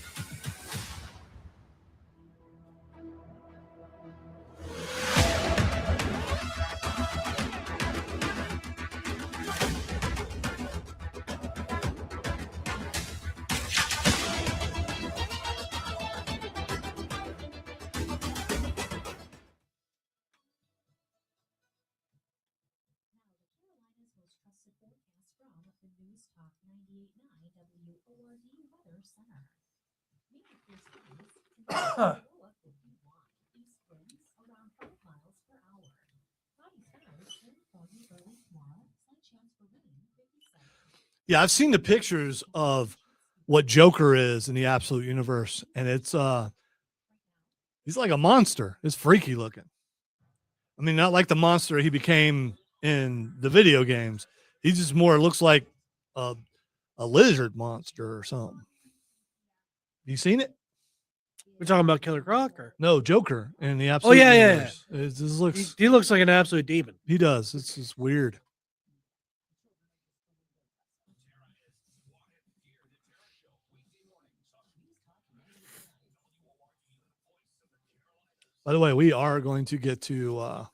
Speaker 1: Yeah, I've seen the pictures of what Joker is in the absolute universe, and it's he's like a monster. It's freaky looking. I mean, not like the monster he became in the video games. He just more looks like a lizard monster or something. You seen it?
Speaker 2: We're talking about Killer Croc, or
Speaker 1: no, Joker in the absolute.
Speaker 2: Oh yeah,
Speaker 1: universe.
Speaker 2: yeah.
Speaker 1: It just looks.
Speaker 2: He looks like an absolute demon.
Speaker 1: He does. It's just weird. By the way, we are going to get to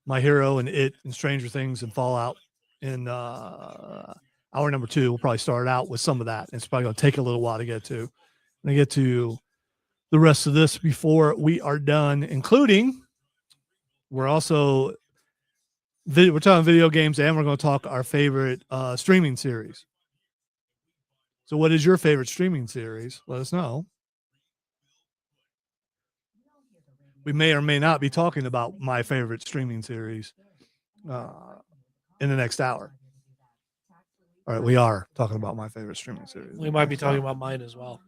Speaker 1: My Hero and It and Stranger Things and Fallout in hour number 2. We'll probably start out with some of that. It's probably going to take a little while to get to. And get to the rest of this before we are done, including we're talking video games, and we're going to talk our favorite streaming series. So what is your favorite streaming series? Let us know. we may or may not be talking about my favorite streaming series in the next hour. All right, we are talking about my favorite streaming series.
Speaker 2: We might be talking about mine as well.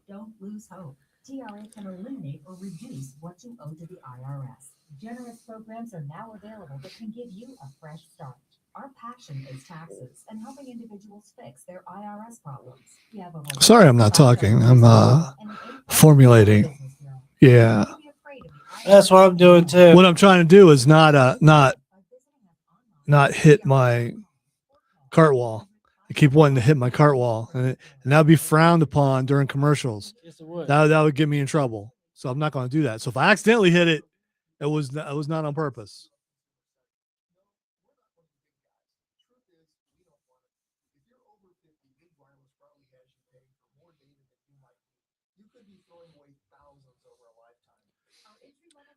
Speaker 3: Don't lose hope. TRA can eliminate or reduce what you owe to the IRS. Generous programs are now available that can give you a fresh start. Our passion is taxes and helping individuals fix their IRS problems. We have over
Speaker 1: Sorry, I'm not talking. I'm formulating. Yeah.
Speaker 2: That's what I'm doing too.
Speaker 1: What I'm trying to do is not hit my cart wall. I keep wanting to hit my cart wall, and that'd be frowned upon during commercials.
Speaker 2: Yes, it would.
Speaker 1: That would get me in trouble. So I'm not going to do that. So if I accidentally hit it, it was not on purpose.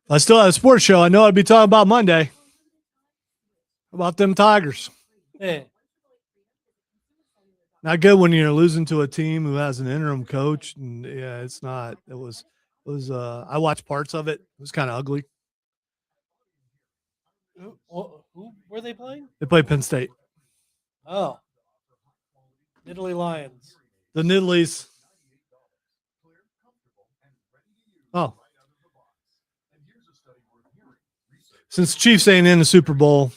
Speaker 1: If I still had a sports show, I know I'd be talking about Monday. About them Tigers.
Speaker 2: Yeah.
Speaker 1: Not good when you're losing to a team who has an interim coach. And yeah, it's not. It was I watched parts of it. It was kind of ugly.
Speaker 2: Who were they playing?
Speaker 1: They played Penn State.
Speaker 2: Oh. Italy Lions.
Speaker 1: The Niddlies. Oh. Since Chiefs ain't in the Super Bowl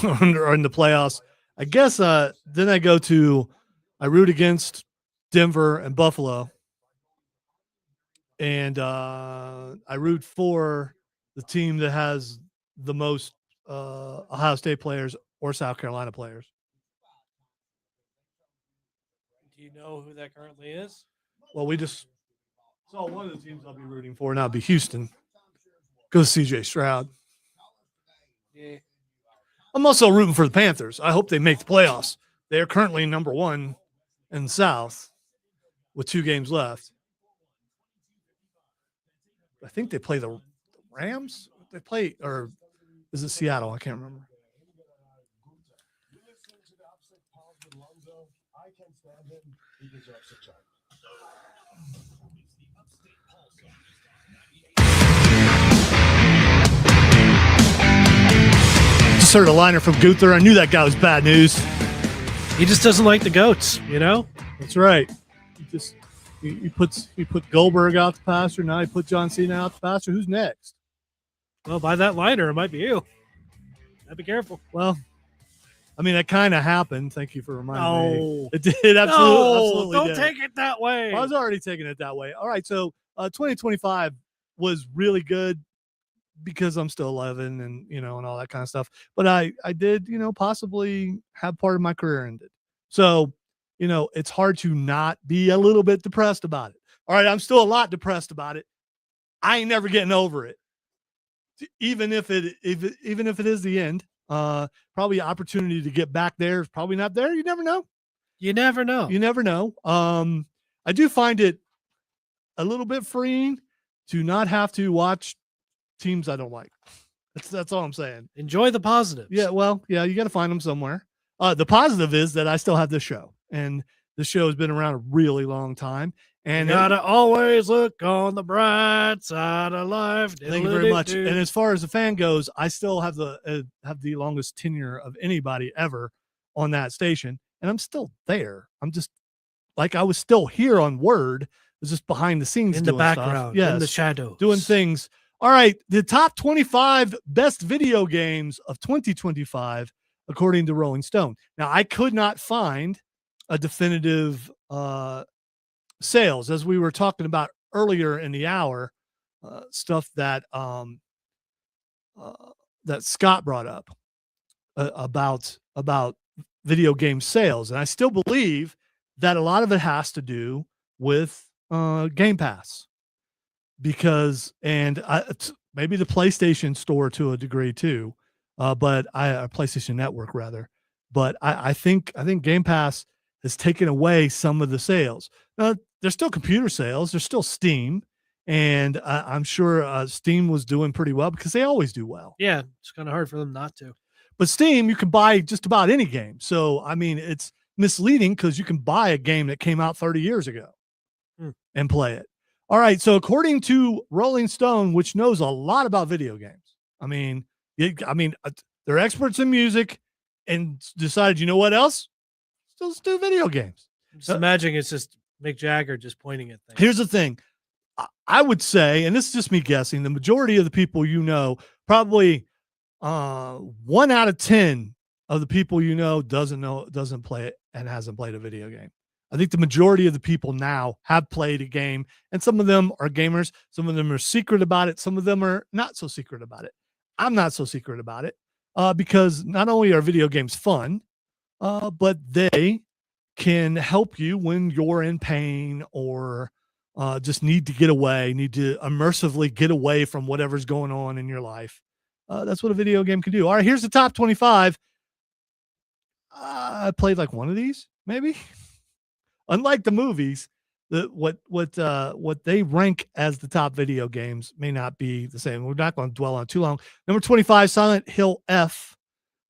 Speaker 1: or in the playoffs, I guess then I root against Denver and Buffalo. And I root for the team that has the most Ohio State players or South Carolina players.
Speaker 2: Do you know who that currently is?
Speaker 1: Well, we just saw one of the teams I'll be rooting for, and that'll be Houston. Go CJ Stroud.
Speaker 2: Yeah.
Speaker 1: I'm also rooting for the Panthers. I hope they make the playoffs. They are currently number 1 in the South with 2 games left. I think they play the Rams. They play, or is it Seattle? I can't remember. Just heard a liner from Gunther. I knew that guy was bad news.
Speaker 2: He just doesn't like the goats, you know?
Speaker 1: That's right. He put Goldberg out the pasture. Now he put John Cena out the pasture. Who's next?
Speaker 2: Well, by that liner, it might be you. Be careful.
Speaker 1: Well, I mean, that kind of happened. Thank you for reminding me. It did. Absolutely.
Speaker 2: Don't
Speaker 1: did.
Speaker 2: take it that way.
Speaker 1: I was already taking it that way. All right. So 2025 was really good because I'm still 11 and all that kind of stuff. But I did, possibly have part of my career ended. So, it's hard to not be a little bit depressed about it. All right. I'm still a lot depressed about it. I ain't never getting over it. Even if it is the end, probably opportunity to get back there is probably not there. You never know.
Speaker 2: You never know.
Speaker 1: I do find it a little bit freeing to not have to watch teams I don't like. That's all I'm saying.
Speaker 2: Enjoy the positives.
Speaker 1: Yeah. Well, yeah, you got to find them somewhere. The positive is that I still have this show, and this show has been around a really long time. And
Speaker 2: you gotta always look on the bright side of life.
Speaker 1: Thank you very much. And as far as the fan goes, I still have the longest tenure of anybody ever on that station, and I'm still there. I'm just like I was still here on Word. It was just behind the scenes
Speaker 2: in the
Speaker 1: doing
Speaker 2: background,
Speaker 1: stuff.
Speaker 2: in the shadows,
Speaker 1: doing things. All right, the top 25 best video games of 2025, according to Rolling Stone. Now, I could not find a definitive sales, as we were talking about earlier in the hour, stuff that that Scott brought up about video game sales, and I still believe that a lot of it has to do with Game Pass, because maybe the PlayStation Store to a degree too, but PlayStation Network rather. But I think Game Pass has taken away some of the sales. There's still computer sales. There's still Steam And I'm sure Steam was doing pretty well because they always do well.
Speaker 2: Yeah, it's kind of hard for them not to.
Speaker 1: But Steam, you can buy just about any game. So, I mean, it's misleading because you can buy a game that came out 30 years ago and play it. All right. So, according to Rolling Stone, which knows a lot about video games, they're experts in music and decided, you know what else? Let's do video games.
Speaker 2: Just imagine it's just Mick Jagger just pointing at things.
Speaker 1: Here's the thing. I would say, and this is just me guessing, the majority of the people probably 1 out of 10 of the people doesn't play it and hasn't played a video game. I think the majority of the people now have played a game, and some of them are gamers. Some of them are secret about it. Some of them are not so secret about it. I'm not so secret about it because not only are video games fun, but they can help you when you're in pain or just need to get away, need to immersively get away from whatever's going on in your life. That's what a video game can do. All right, here's the top 25. I played like one of these, maybe. Unlike the movies, what they rank as the top video games may not be the same. We're not going to dwell on it too long. Number 25, Silent Hill F.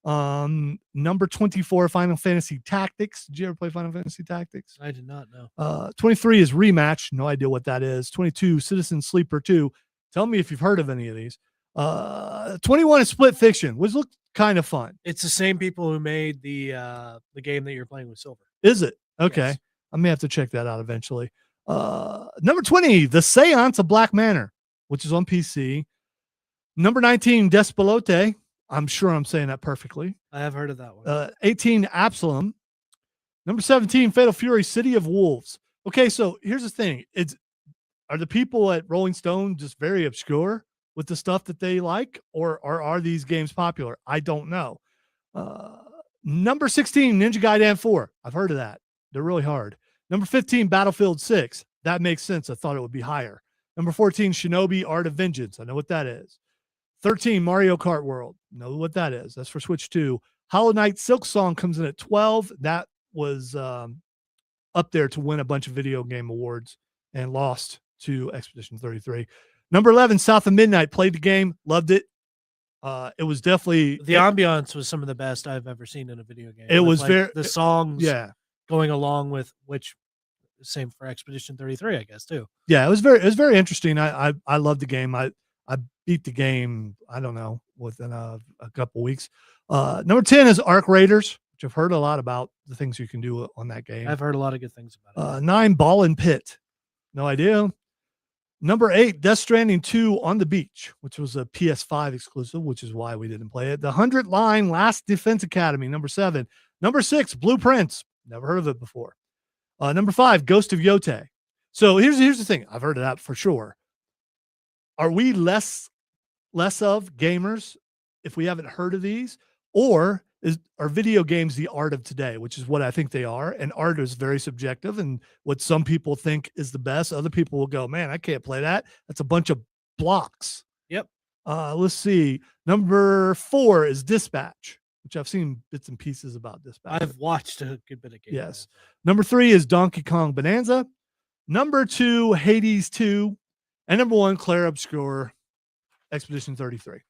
Speaker 1: Number 24, Final Fantasy Tactics. Did you ever play Final Fantasy Tactics?
Speaker 2: I did not know.
Speaker 1: 23 is Rematch. No idea what that is. 22, Citizen Sleeper 2. Tell me if you've heard of any of these. 21 is Split Fiction, which looked kind of fun.
Speaker 2: It's the same people who made the game that you're playing with Silver.
Speaker 1: Is it? Okay.
Speaker 2: Yes.
Speaker 1: I may have to check that out eventually. Number 20, The Seance of Black Manor, which is on PC. Number 19, Despelote. I'm sure I'm saying that perfectly.
Speaker 2: I have heard of that one.
Speaker 1: 18, Absalom. Number 17, Fatal Fury, City of Wolves. Okay, so here's the thing. Are the people at Rolling Stone just very obscure with the stuff that they like, or are these games popular? I don't know. Number 16, Ninja Gaiden 4. I've heard of that. They're really hard. Number 15, Battlefield 6. That makes sense. I thought it would be higher. Number 14, Shinobi Art of Vengeance. I know what that is. 13, Mario Kart World. Know what that is. That's for Switch 2. Hollow Knight Silk Song comes in at 12. That was up there to win a bunch of video game awards and lost to Expedition 33. Number 11, South of Midnight. Played the game. Loved it. It was definitely...
Speaker 2: The ambiance was some of the best I've ever seen in a video game.
Speaker 1: It was very...
Speaker 2: The songs going along with which... Same for Expedition 33, I guess, too.
Speaker 1: Yeah, it was very interesting. I loved the game. I beat the game, I don't know, within a couple weeks. Number 10 is Arc Raiders, which I've heard a lot about the things you can do on that game.
Speaker 2: I've heard a lot of good things about it.
Speaker 1: 9, Ball and Pit. No idea. Number 8, Death Stranding 2 on the Beach, which was a PS5 exclusive, which is why we didn't play it. The 100 Line Last Defense Academy, number 7. Number 6, Blueprints. Never heard of it before. Number 5, Ghost of Yote. So here's the thing. I've heard of that for sure. Are we less of gamers if we haven't heard of these? Or are video games the art of today, which is what I think they are? And art is very subjective, and what some people think is the best, other people will go, man, I can't play that. That's a bunch of blocks.
Speaker 2: Yep.
Speaker 1: Let's see. Number 4 is Dispatch, which I've seen bits and pieces about Dispatch.
Speaker 2: I've watched a good bit of games.
Speaker 1: Yes. Number 3 is Donkey Kong Bonanza. Number 2, Hades 2. And number 1, Claire Obscure, Expedition 33.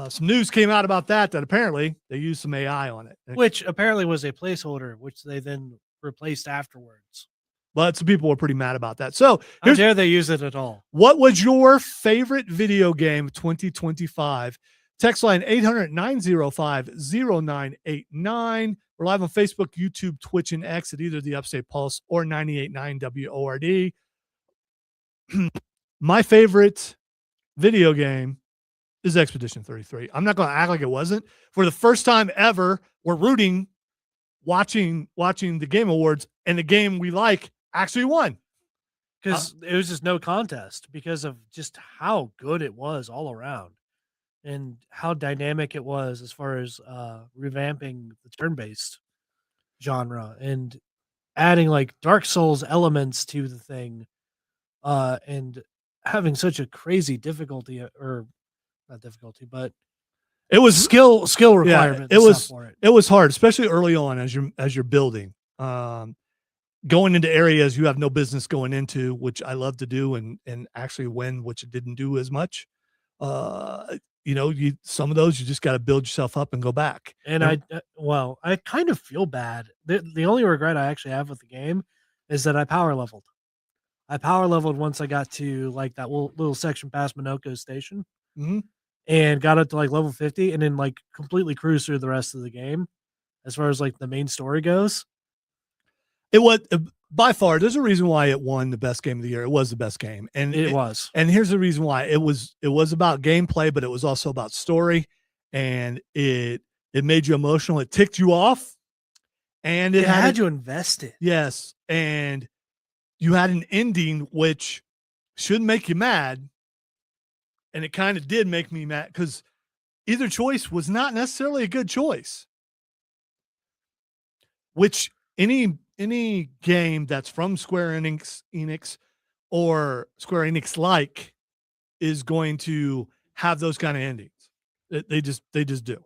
Speaker 1: Some news came out about that apparently they used some AI on it.
Speaker 2: Which apparently was a placeholder, which they then replaced afterwards.
Speaker 1: But some people were pretty mad about that. So
Speaker 2: how dare they use it at all?
Speaker 1: What was your favorite video game of 2025? Text line 800-905-0989. We're live on Facebook, YouTube, Twitch, and X at either the Upstate Pulse or 98.9 WORD. My favorite video game is Expedition 33. I'm not going to act like it wasn't. For the first time ever, we're watching the Game Awards, and the game we like actually won.
Speaker 2: Because it was just no contest because of just how good it was all around and how dynamic it was as far as revamping the turn-based genre and adding like Dark Souls elements to the thing. And having such a crazy difficulty, or not difficulty, but
Speaker 1: it was
Speaker 2: skill requirement.
Speaker 1: Yeah, it was hard, especially early on as you're building. going into areas you have no business going into, which I love to do, and actually win, which it didn't do as much. Some of those you just got to build yourself up and go back.
Speaker 2: And I kind of feel bad. The only regret I actually have with the game is that I power leveled. I power leveled once I got to like that little section past Minoko Station, and got up to like level 50, and then like completely cruised through the rest of the game as far as like the main story goes.
Speaker 1: It was by far. There's a reason why it won the best game of the year. It was the best game, and
Speaker 2: it was.
Speaker 1: And here's the reason why it was about gameplay, but it was also about story, and it made you emotional. It ticked you off, and it
Speaker 2: had you invested.
Speaker 1: Yes, and you had an ending which should make you mad, and it kind of did make me mad because either choice was not necessarily a good choice. Which any game that's from Square Enix or Square Enix like is going to have those kind of endings. They just do.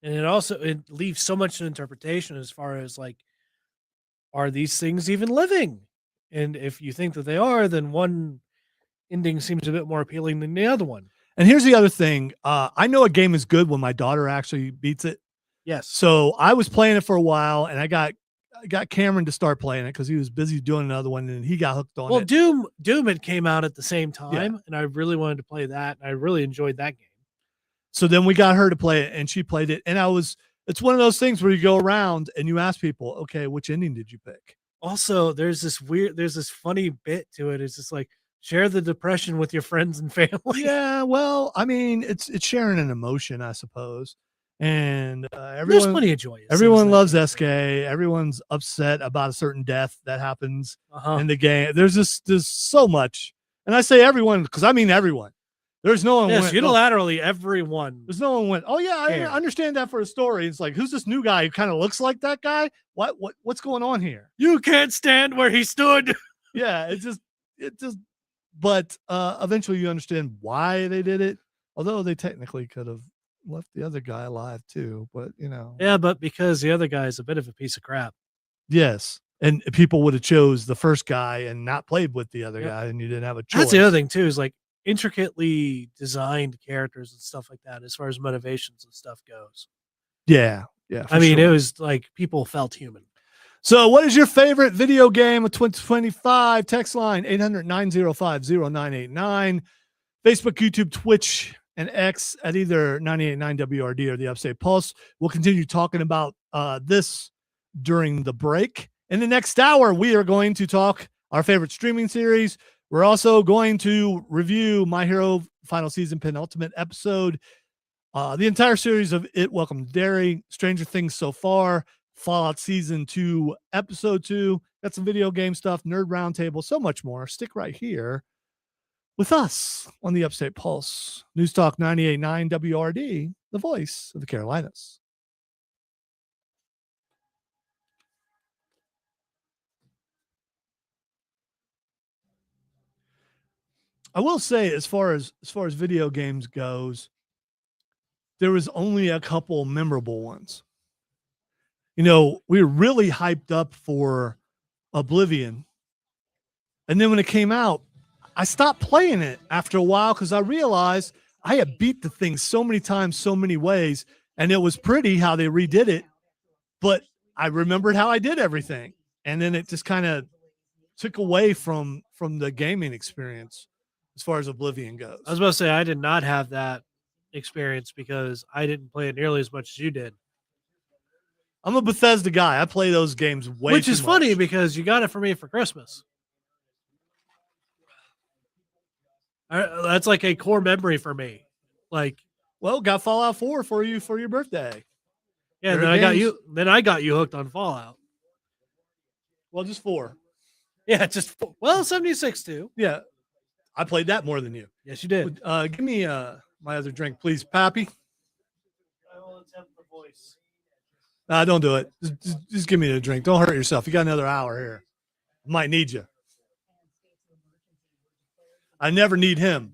Speaker 2: And it leaves so much to interpretation as far as like, are these things even living? And if you think that they are, then one ending seems a bit more appealing than the other one.
Speaker 1: And here's the other thing. I know a game is good when my daughter actually beats it.
Speaker 2: Yes.
Speaker 1: So I was playing it for a while, and I got Cameron to start playing it because he was busy doing another one, and he got hooked on it.
Speaker 2: Well, Doom had came out at the same time, and I really wanted to play that. And I really enjoyed that game.
Speaker 1: So then we got her to play it, and she played it. And it's one of those things where you go around and you ask people, okay, which ending did you pick?
Speaker 2: Also, there's this funny bit to it. It's just like, share the depression with your friends and family.
Speaker 1: Yeah, well, I mean, it's sharing an emotion, I suppose. And
Speaker 2: there's plenty of joy.
Speaker 1: Everyone loves SK. Everyone's upset about a certain death that happens in the game. There's so much, and I say everyone because I mean everyone. There's no one.
Speaker 2: Yes, unilaterally, everyone.
Speaker 1: There's no one went. Oh yeah, I understand that for a story. It's like, who's this new guy who kind of looks like that guy? What's going on here?
Speaker 2: You can't stand where he stood.
Speaker 1: Yeah, it just. But eventually, you understand why they did it. Although they technically could have left the other guy alive too, but
Speaker 2: Yeah, but because the other guy is a bit of a piece of crap.
Speaker 1: Yes, and people would have chose the first guy and not played with the other guy, and you didn't have a choice.
Speaker 2: That's the other thing too, is like intricately designed characters and stuff like that as far as motivations and stuff goes.
Speaker 1: Yeah.
Speaker 2: I mean, it was like people felt human.
Speaker 1: So what is your favorite video game of 2025? Text line 800-905-0989. Facebook, YouTube, Twitch, and X at either 98.9 WRD or the Upstate Pulse. We'll continue talking about this during the break. In the next hour, we are going to talk our favorite streaming series. We're also going to review My Hero final season penultimate episode, the entire series of It Welcome to Derry, Stranger Things so far, Fallout Season 2, Episode 2. Got some video game stuff, Nerd Roundtable, so much more. Stick right here with us on the Upstate Pulse. News Talk 98.9 WRD, the voice of the Carolinas. I will say, as far as video games goes, there was only a couple memorable ones. We were really hyped up for Oblivion. And then when it came out, I stopped playing it after a while because I realized I had beat the thing so many times, so many ways, and it was pretty how they redid it. But I remembered how I did everything. And then it just kind of took away from the gaming experience as far as Oblivion goes.
Speaker 2: I was about to say, I did not have that experience because I didn't play it nearly as much as you did.
Speaker 1: I'm a Bethesda guy. I play those games way
Speaker 2: Which
Speaker 1: too
Speaker 2: is
Speaker 1: much.
Speaker 2: funny because you got it for me for Christmas. That's like a core memory for me. Like,
Speaker 1: well, got Fallout 4 for you for your birthday.
Speaker 2: Yeah, then I got you hooked on Fallout.
Speaker 1: Well, just 4.
Speaker 2: Yeah, just 4. Well, 76 too.
Speaker 1: Yeah. I played that more than you.
Speaker 2: Yes, you did.
Speaker 1: Give me my other drink, please, Pappy.
Speaker 2: I will attempt the voice.
Speaker 1: Don't do it. Just give me the drink. Don't hurt yourself. You got another hour here. I might need you. I never need him.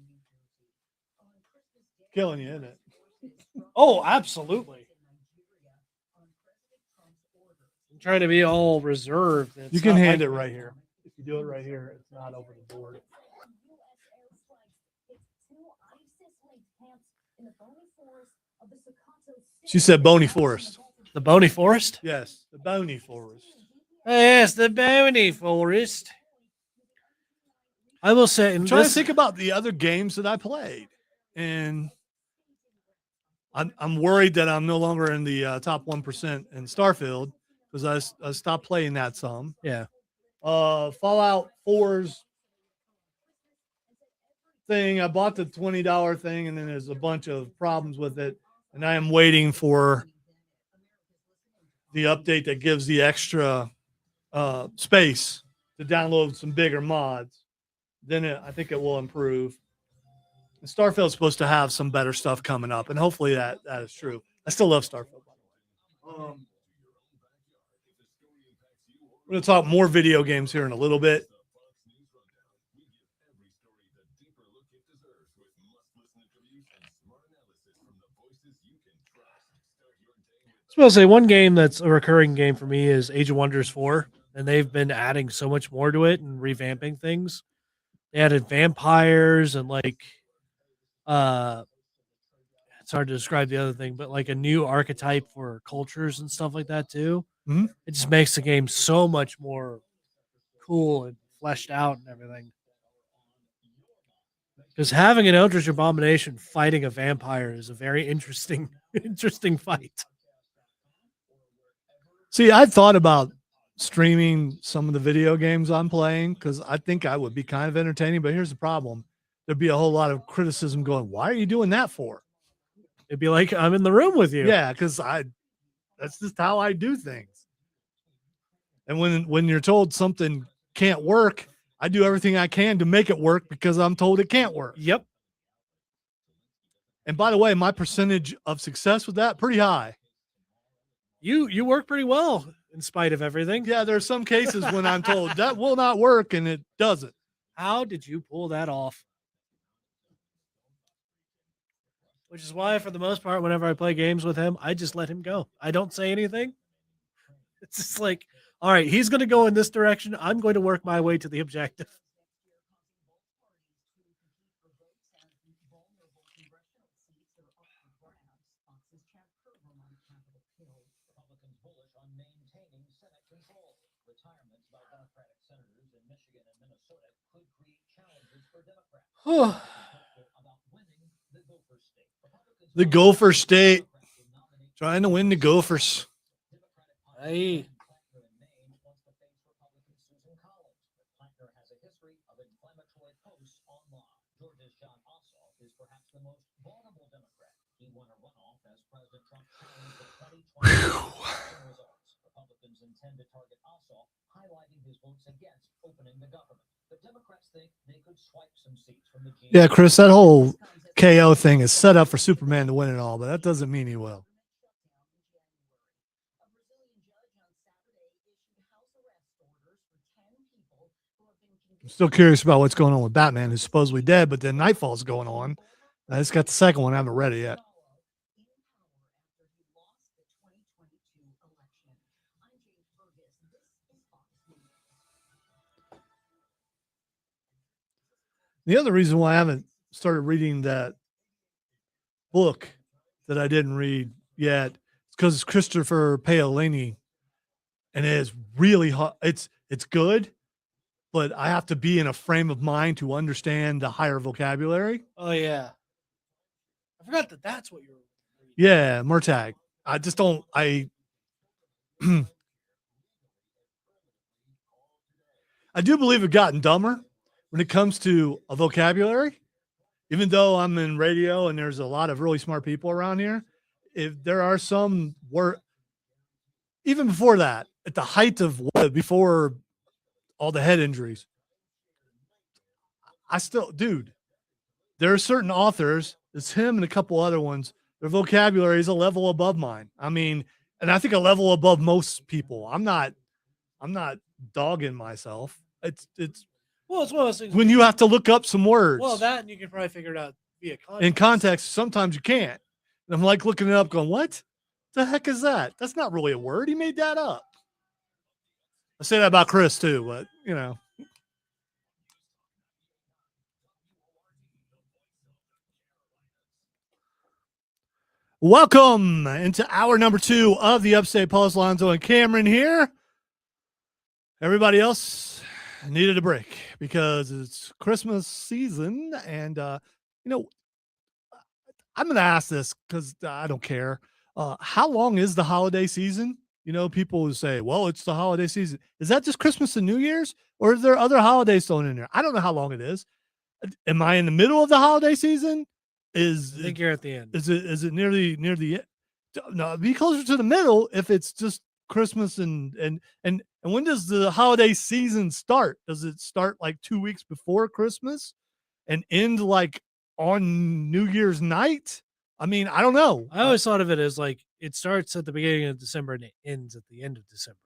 Speaker 1: Killing you, isn't it?
Speaker 2: Oh, absolutely. I'm trying to be all reserved.
Speaker 1: You can hand it right here. If you do it right here, it's not over the board. She said Bony Forest.
Speaker 2: The Bony Forest?
Speaker 1: Yes, the Bony Forest.
Speaker 2: Yes, the Bony Forest. I will say,
Speaker 1: I'm trying to think about the other games that I played, and I'm worried that I'm no longer in the top 1% in Starfield because I stopped playing that some.
Speaker 2: Yeah.
Speaker 1: Fallout 4's thing, I bought the $20 thing, and then there's a bunch of problems with it, and I am waiting for the update that gives the extra space to download some bigger mods. Then I think it will improve. And Starfield's supposed to have some better stuff coming up, and hopefully that is true. I still love Starfield, by the way. We're going to talk more video games here in a little bit.
Speaker 2: I was going to say, one game that's a recurring game for me is Age of Wonders 4, and they've been adding so much more to it and revamping things. They added vampires and it's hard to describe the other thing, but like a new archetype for cultures and stuff like that too.
Speaker 1: Mm-hmm.
Speaker 2: It just makes the game so much more cool and fleshed out and everything. Because having an Eldritch Abomination fighting a vampire is a very interesting fight.
Speaker 1: See, I thought about streaming some of the video games I'm playing because I think I would be kind of entertaining, but here's the problem. There'd be a whole lot of criticism going, why are you doing that for?
Speaker 2: It'd be like, I'm in the room with you.
Speaker 1: Yeah, because that's just how I do things. And when you're told something can't work, I do everything I can to make it work because I'm told it can't work.
Speaker 2: Yep.
Speaker 1: And by the way, my percentage of success with that, pretty high.
Speaker 2: You work pretty well in spite of everything.
Speaker 1: Yeah, there are some cases when I'm told that will not work and it doesn't.
Speaker 2: How did you pull that off? Which is why, for the most part, whenever I play games with him, I just let him go. I don't say anything. It's just like, all right, he's going to go in this direction. I'm going to work my way to the objective.
Speaker 1: The Gopher State. Trying to win the Gophers.
Speaker 2: Hey.
Speaker 1: Yeah, Chris, that whole KO thing is set up for Superman to win it all, but that doesn't mean he will. I'm still curious about what's going on with Batman, who's supposedly dead, but then Nightfall's going on. I just got the second one. I haven't read it yet. The other reason why I haven't started reading that book that I didn't read yet is because it's Christopher Paolini, and it is really hard. It's good, but I have to be in a frame of mind to understand the higher vocabulary.
Speaker 2: Oh, yeah. I forgot that's what you were reading.
Speaker 1: Yeah, Murtagh. I just don't. I do believe it gotten dumber when it comes to a vocabulary. Even though I'm in radio and there's a lot of really smart people around here, if there are some word, even before that, at the height of before all the head injuries, there are certain authors, it's him and a couple other ones, their vocabulary is a level above mine. I mean, and I think a level above most people. I'm not dogging myself. It's
Speaker 2: well, it's one of those things
Speaker 1: when you have to look up some words.
Speaker 2: Well, that and you can probably figure it out via context.
Speaker 1: In context, sometimes you can't. And I'm like looking it up, going, "What the heck is that? That's not really a word. He made that up." I say that about Chris too, but you know. Welcome into hour number 2 of the Upstate Pulse. Lonzo and Cameron here. Everybody else needed a break because it's Christmas season. And, you know, I'm going to ask this because I don't care. How long is the holiday season? You know, people who say, well, it's the holiday season. Is that just Christmas and New Year's? Or is there other holidays thrown in there? I don't know how long it is. Am I in the middle of the holiday season?
Speaker 2: I think you're at the end.
Speaker 1: Is it near the end? No, be closer to the middle if it's just Christmas and when does the holiday season start? Does it start like 2 weeks before Christmas and end like on New Year's night? I mean, I don't know.
Speaker 2: I always thought of it as like it starts at the beginning of December and it ends at the end of December.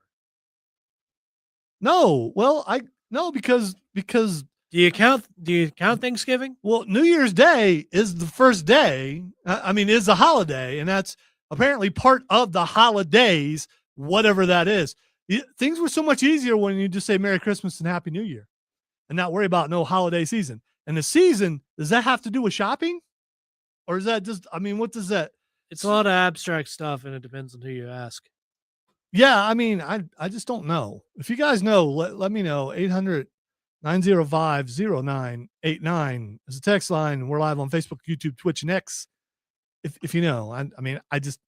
Speaker 1: No, well, because
Speaker 2: Do you count Thanksgiving?
Speaker 1: well, New Year's Day is the first day. I mean, is a holiday, and that's apparently part of the holidays, whatever that is. Things were so much easier when you just say Merry Christmas and Happy New Year and not worry about no holiday season. And the season, does that have to do with shopping? Or is that just, I mean, what does that?
Speaker 2: It's a lot of abstract stuff, and it depends on who you ask.
Speaker 1: Yeah, I mean, I just don't know. If you guys know, let me know. 800-905-0989 is a text line. We're live on Facebook, YouTube, Twitch, and X. If you know, I mean, I just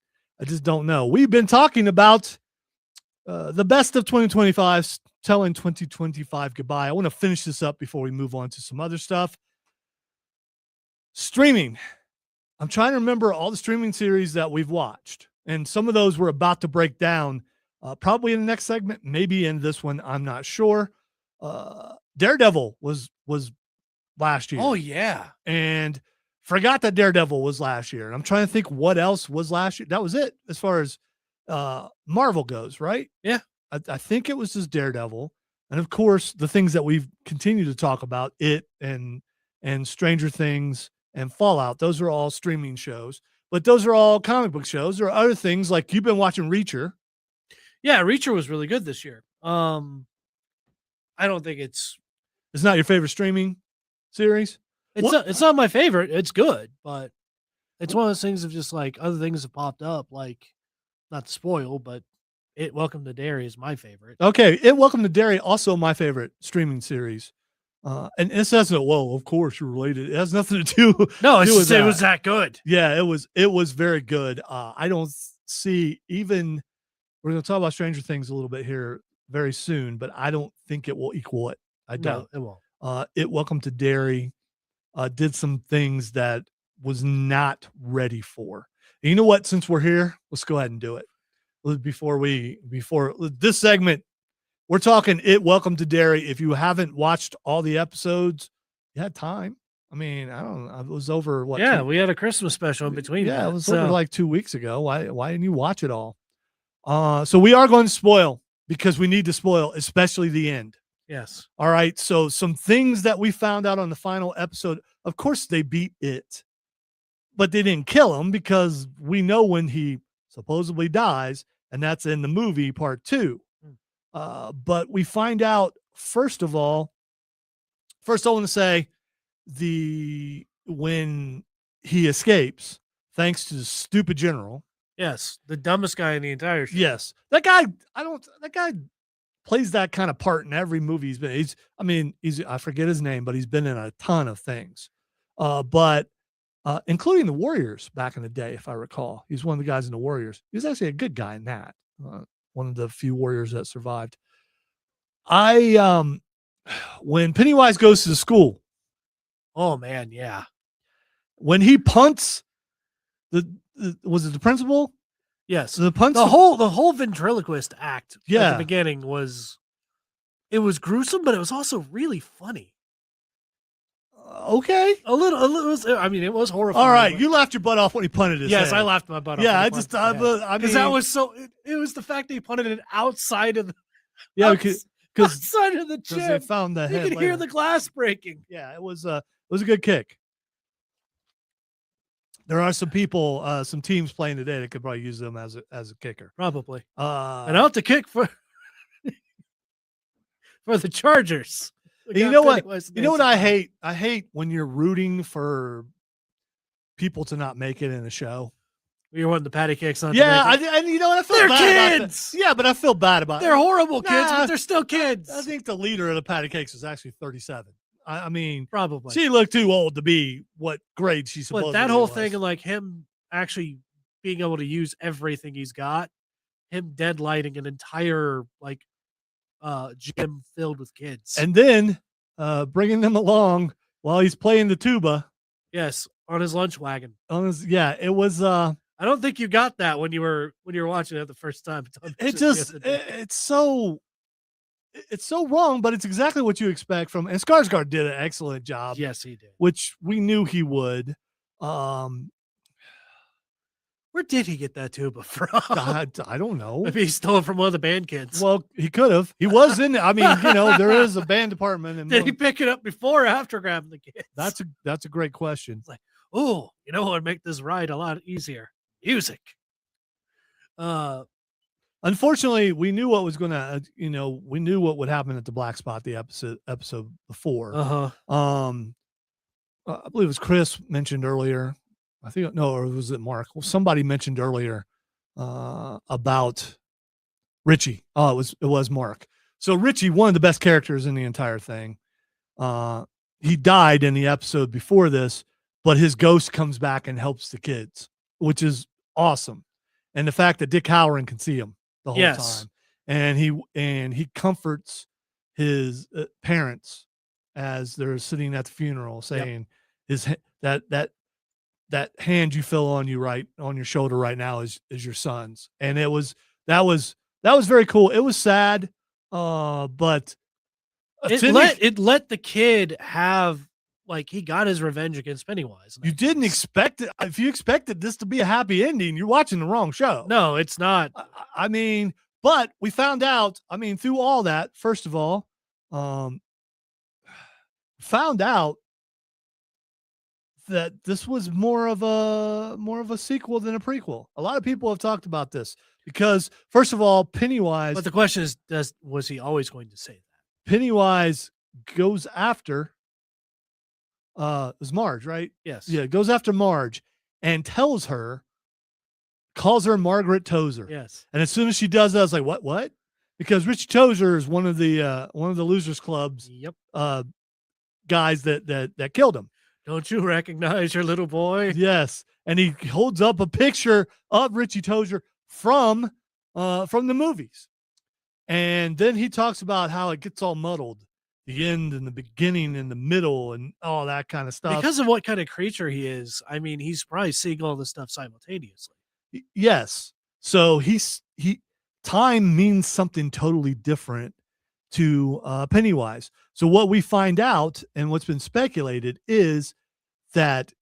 Speaker 1: don't know. We've been talking about the best of 2025, telling 2025 goodbye. I want to finish this up before we move on to some other stuff. Streaming. I'm trying to remember all the streaming series that we've watched, and some of those we're about to break down, probably in the next segment, maybe in this one. I'm not sure. Daredevil was last year.
Speaker 2: Oh yeah.
Speaker 1: And forgot that Daredevil was last year. And I'm trying to think what else was last year. That was it as far as Marvel goes, right?
Speaker 2: Yeah.
Speaker 1: I think it was just Daredevil. And of course, the things that we've continued to talk about, it and Stranger Things and Fallout, those are all streaming shows. But those are all comic book shows. There are other things like you've been watching Reacher.
Speaker 2: Yeah, Reacher was really good this year. I don't think it's
Speaker 1: not your favorite streaming series.
Speaker 2: It's not my favorite. It's good, but it's one of those things of just like other things have popped up, like not to spoil, but Welcome to Derry is my favorite.
Speaker 1: Okay, Welcome to Derry, also my favorite streaming series. And it says that, well, of course you're related. It has nothing to do.
Speaker 2: No, it's
Speaker 1: do
Speaker 2: just,
Speaker 1: with
Speaker 2: it was that good.
Speaker 1: Yeah, it was very good. I don't see even. We're going to talk about Stranger Things a little bit here very soon, but I don't think it will equal it. I don't.
Speaker 2: No, it won't.
Speaker 1: Welcome to Derry did some things that was not ready for. And you know what? Since we're here, let's go ahead and do it. Before this segment, we're talking Welcome to Derry. If you haven't watched all the episodes, you had time. I mean, I don't know. It was over what?
Speaker 2: Yeah, we had a Christmas special in between.
Speaker 1: Yeah, it was over like 2 weeks ago. Why didn't you watch it all? So we are going to spoil because we need to spoil, especially the end.
Speaker 2: Yes.
Speaker 1: All right. So some things that we found out on the final episode, of course they beat it, but they didn't kill him because we know when he supposedly dies, and that's in the movie part 2. But we find out, first I want to say when he escapes, thanks to the stupid general.
Speaker 2: Yes, the dumbest guy in the entire show.
Speaker 1: Yes, that guy plays that kind of part in every movie he's been. I forget his name, but he's been in a ton of things. But including the Warriors back in the day, if I recall. He's one of the guys in the Warriors. He's actually a good guy in that. One of the few Warriors that survived. When Pennywise goes to the school.
Speaker 2: Oh man, yeah.
Speaker 1: When he punts was it the principal?
Speaker 2: Yes.
Speaker 1: The
Speaker 2: whole ventriloquist act at
Speaker 1: Yeah.
Speaker 2: the beginning was gruesome, but it was also really funny.
Speaker 1: Okay.
Speaker 2: A little. I mean, it was horrifying.
Speaker 1: All right, you laughed your butt off when he punted his
Speaker 2: Yes,
Speaker 1: head.
Speaker 2: I laughed my butt off.
Speaker 1: Yeah,
Speaker 2: because
Speaker 1: that
Speaker 2: was so. It was the fact that he punted it outside of the.
Speaker 1: Yeah, because
Speaker 2: outside of the
Speaker 1: they
Speaker 2: gym,
Speaker 1: found the
Speaker 2: you
Speaker 1: head.
Speaker 2: could hear
Speaker 1: later.
Speaker 2: the glass breaking.
Speaker 1: Yeah, it was a good kick. There are some people, some teams playing today that could probably use them as a kicker.
Speaker 2: Probably.
Speaker 1: And
Speaker 2: And out to kick for. for the Chargers. We
Speaker 1: You
Speaker 2: got
Speaker 1: know what?
Speaker 2: Pennywise
Speaker 1: You know what
Speaker 2: Nancy
Speaker 1: I
Speaker 2: Pie.
Speaker 1: hate? I hate when you're rooting for people to not make it in a show.
Speaker 2: You want the patty cakes not
Speaker 1: Yeah,
Speaker 2: to make it?
Speaker 1: and you know what? I feel
Speaker 2: They're
Speaker 1: bad about
Speaker 2: kids!
Speaker 1: that. Yeah, but I feel bad about
Speaker 2: They're
Speaker 1: it.
Speaker 2: horrible kids,
Speaker 1: Nah,
Speaker 2: but they're still kids.
Speaker 1: I think the leader of the patty cakes is actually 37. I mean,
Speaker 2: Probably.
Speaker 1: she looked too old to be what grade she supposedly
Speaker 2: But that whole
Speaker 1: was.
Speaker 2: thing and like him actually being able to use everything he's got, him deadlighting an entire like gym filled with kids.
Speaker 1: And then bringing them along while he's playing the tuba.
Speaker 2: Yes, on his lunch wagon.
Speaker 1: It was
Speaker 2: I don't think you got that when you were watching it the first time.
Speaker 1: it's so wrong, but it's exactly what you expect from, and Skarsgård did an excellent job.
Speaker 2: Yes, he did.
Speaker 1: Which we knew he would.
Speaker 2: Where did he get that tuba from?
Speaker 1: I don't know.
Speaker 2: Maybe he stole it from one of the band kids.
Speaker 1: Well, he could have. He was in. I mean, there is a band department, and
Speaker 2: did he pick it up before or after grabbing the kids?
Speaker 1: That's a great question.
Speaker 2: It's like, oh, what would make this ride a lot easier? Music.
Speaker 1: Unfortunately, we knew what was gonna. We knew what would happen at the Black Spot, the episode before.
Speaker 2: Uh-huh.
Speaker 1: I believe it was Chris mentioned earlier. I think or was it Mark? Well, somebody mentioned earlier about Richie. Oh, it was Mark. So Richie, one of the best characters in the entire thing. He died in the episode before this, but his ghost comes back and helps the kids, which is awesome. And the fact that Dick Halloran can see him the whole time, and he comforts his parents as they're sitting at the funeral, saying that hand you feel on your shoulder right now is your son's. And that was very cool. It was sad, but
Speaker 2: it let the kid have, like, he got his revenge against Pennywise.
Speaker 1: You didn't expect it. If you expected this to be a happy ending, you're watching the wrong show.
Speaker 2: No, it's not.
Speaker 1: I mean, but we found out, through all that, first of all, found out that this was more of a sequel than a prequel. A lot of people have talked about this because, first of all, Pennywise.
Speaker 2: But the question is, was he always going to say that?
Speaker 1: Pennywise goes after it was Marge, right?
Speaker 2: Yes.
Speaker 1: Yeah, goes after Marge and calls her Margaret Tozer.
Speaker 2: Yes.
Speaker 1: And as soon as she does that, I was like, what? Because Richie Tozer is one of the Losers Club's guys that killed him.
Speaker 2: Don't you recognize your little boy?
Speaker 1: Yes. And he holds up a picture of Richie Tozer from the movies. And then he talks about how it gets all muddled, the end and the beginning and the middle and all that kind of stuff.
Speaker 2: Because of what kind of creature he is. I mean, he's probably seeing all this stuff simultaneously.
Speaker 1: Yes. So time means something totally different to Pennywise. So what we find out and what's been speculated is that,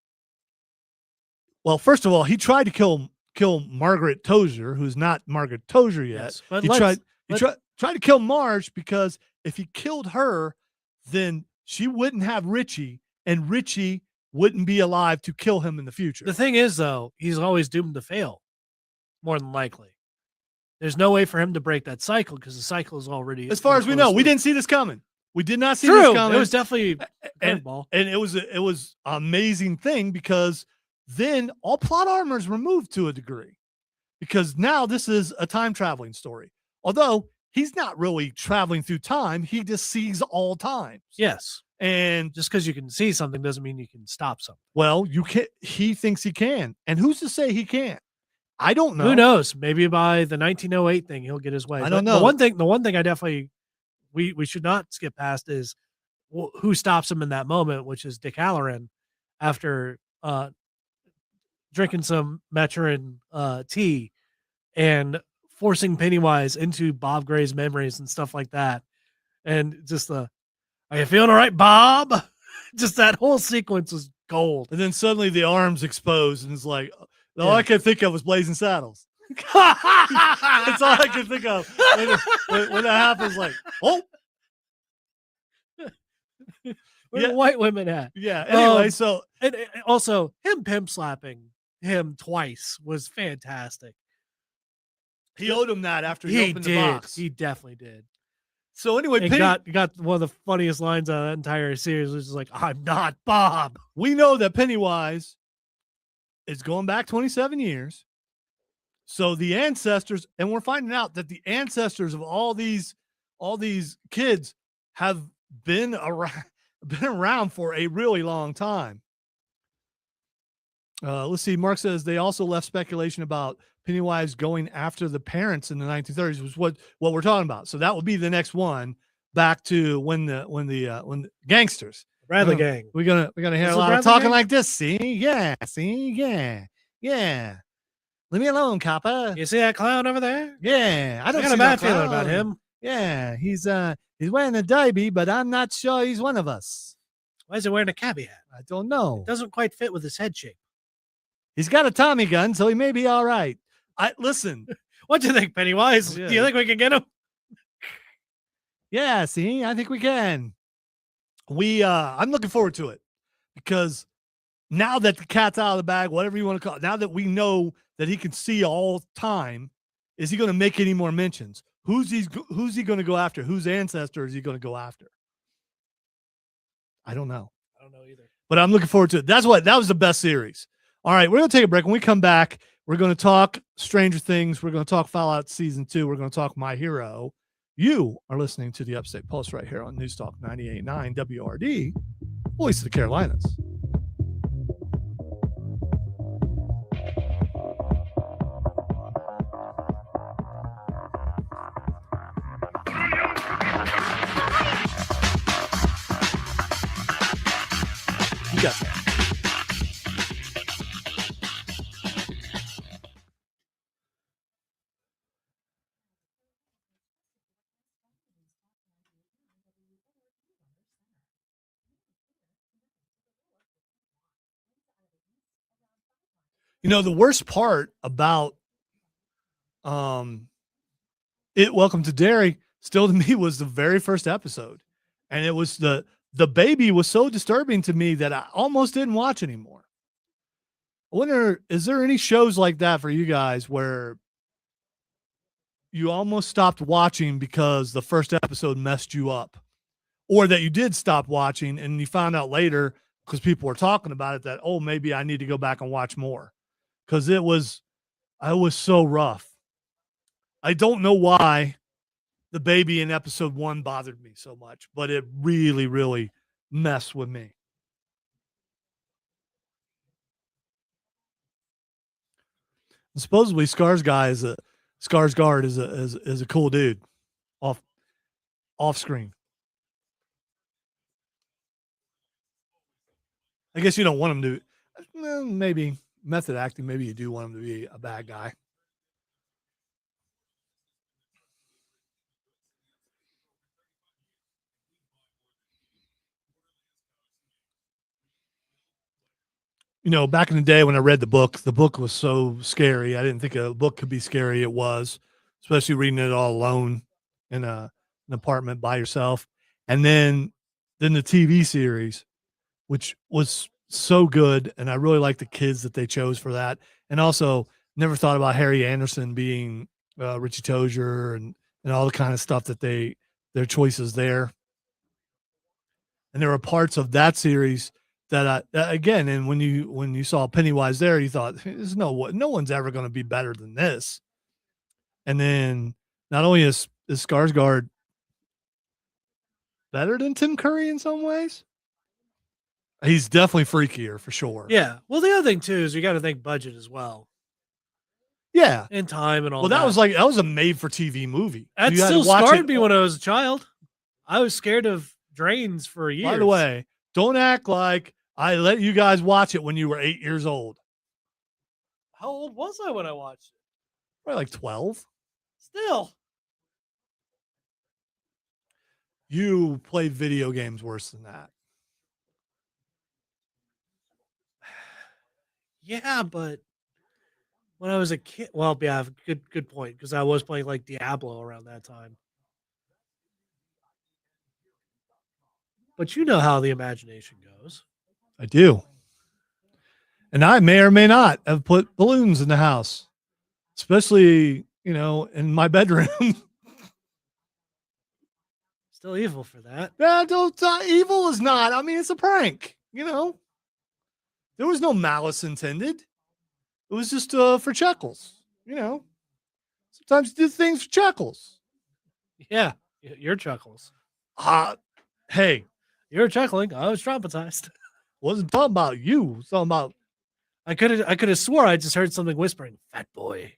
Speaker 1: well, first of all, he tried to kill Margaret Tozer, who's not Margaret Tozer yet.
Speaker 2: Yes, but
Speaker 1: he tried to kill Marge because if he killed her, then she wouldn't have Richie, and Richie wouldn't be alive to kill him in the future.
Speaker 2: The thing is, though, he's always doomed to fail, more than likely. There's no way for him to break that cycle because the cycle is already.
Speaker 1: As far as we know, we didn't see this coming. We did not see
Speaker 2: True.
Speaker 1: this coming.
Speaker 2: It was definitely a curveball.
Speaker 1: And it was an amazing thing because then all plot armor is removed to a degree because now this is a time traveling story. Although he's not really traveling through time, he just sees all times.
Speaker 2: Yes.
Speaker 1: And
Speaker 2: just because you can see something doesn't mean you can stop something.
Speaker 1: Well, you can. He thinks he can, and who's to say he can't? I don't know.
Speaker 2: Who knows? Maybe by the 1908 thing, he'll get his way.
Speaker 1: I don't know.
Speaker 2: The one thing I definitely we should not skip past is who stops him in that moment, which is Dick Halloran, after drinking some Maturin tea and forcing Pennywise into Bob Gray's memories and stuff like that, and just are you feeling all right, Bob? Just that whole sequence was gold.
Speaker 1: And then suddenly the arms exposed, and it's like, all I could think of was Blazing Saddles. That's all I could think of when that happens. Like, oh,
Speaker 2: where the white women at?
Speaker 1: Yeah. Anyway, so
Speaker 2: and also him pimp slapping him twice was fantastic.
Speaker 1: He owed him that after he opened the box.
Speaker 2: He definitely did.
Speaker 1: So anyway,
Speaker 2: It got one of the funniest lines out of that entire series, which is like, "I'm not Bob."
Speaker 1: we know that Pennywise is going back 27 years. So the ancestors, and we're finding out that the ancestors of all these kids have been around for a really long time. Let's see. Mark says they also left speculation about Pennywise going after the parents in the 1930s, was what we're talking about. So that will be the next one, back to when the gangsters.
Speaker 2: Bradley Gang.
Speaker 1: We're gonna hear
Speaker 2: Is
Speaker 1: a
Speaker 2: it
Speaker 1: lot of
Speaker 2: Bradley
Speaker 1: talking
Speaker 2: Gang?
Speaker 1: like this. See, yeah. Leave me alone, copper.
Speaker 2: You see that clown over there?
Speaker 1: Yeah, I don't
Speaker 2: got
Speaker 1: see
Speaker 2: a
Speaker 1: no
Speaker 2: bad feeling about
Speaker 1: clown.
Speaker 2: him.
Speaker 1: Yeah, he's wearing a derby, but I'm not sure he's one of us.
Speaker 2: Why is he wearing a cabbie hat?
Speaker 1: I don't know.
Speaker 2: Doesn't quite fit with his head shape.
Speaker 1: He's got a Tommy gun, so he may be all right. Listen.
Speaker 2: What do you think, Pennywise?
Speaker 1: Yeah.
Speaker 2: Do you think we can get him?
Speaker 1: Yeah, see, I think we can. I'm looking forward to it, because now that the cat's out of the bag, whatever you want to call it, now that we know that he can see all time, is he going to make any more mentions? Who's he going to go after? Whose ancestor is he going to go after? I don't know.
Speaker 2: I don't know either.
Speaker 1: But I'm looking forward to it. That was the best series. All right, we're going to take a break. When we come back, we're going to talk Stranger Things. We're going to talk Fallout Season 2. We're going to talk My Hero. You are listening to the Upstate Pulse right here on News Talk 98.9 WRD, Voice of the Carolinas. You got that. You know, the worst part about Welcome to Derry still to me was the very first episode. And it was the baby was so disturbing to me that I almost didn't watch anymore. I wonder, is there any shows like that for you guys where you almost stopped watching because the first episode messed you up, or that you did stop watching and you found out later because people were talking about it that, oh, maybe I need to go back and watch more? Because I was so rough. I don't know why the baby in episode 1 bothered me so much, but it really, really messed with me. And supposedly Skarsgård is a cool dude off screen. I guess you don't want him to, maybe method acting. Maybe you do want him to be a bad guy. You know, back in the day when I read the book was so scary. I didn't think a book could be scary. It was, especially reading it all alone in an apartment by yourself. And then the TV series, which was so good. And I really like the kids that they chose for that. And also never thought about Harry Anderson being Richie Tozier and all the kind of stuff that their choices there. And there were parts of that series that again, and when you saw Pennywise there, you thought, there's no one's ever going to be better than this. And then not only is Skarsgård better than Tim Curry in some ways, he's definitely freakier for sure.
Speaker 2: Yeah. Well, the other thing too is you got to think budget as well.
Speaker 1: Yeah.
Speaker 2: And time and all.
Speaker 1: Well, that was a made for TV movie.
Speaker 2: That still scarred me when I was a child. I was scared of drains for years.
Speaker 1: By the way, don't act like I let you guys watch it when you were 8 years old.
Speaker 2: How old was I when I watched it?
Speaker 1: Probably like 12.
Speaker 2: Still.
Speaker 1: You played video games worse than that.
Speaker 2: Yeah, but when I was a kid, well, yeah, good point, because I was playing like Diablo around that time. But you know how the imagination goes.
Speaker 1: I do. And I may or may not have put balloons in the house, especially, in my bedroom.
Speaker 2: Still evil for that.
Speaker 1: Yeah, evil is not. I mean, it's a prank. There was no malice intended. It was just for chuckles. Sometimes you do things for chuckles.
Speaker 2: Yeah, your chuckles.
Speaker 1: Hey,
Speaker 2: You're chuckling. I was traumatized.
Speaker 1: wasn't talking about you. Was talking about.
Speaker 2: I could have swore I just heard something whispering, "Fat boy."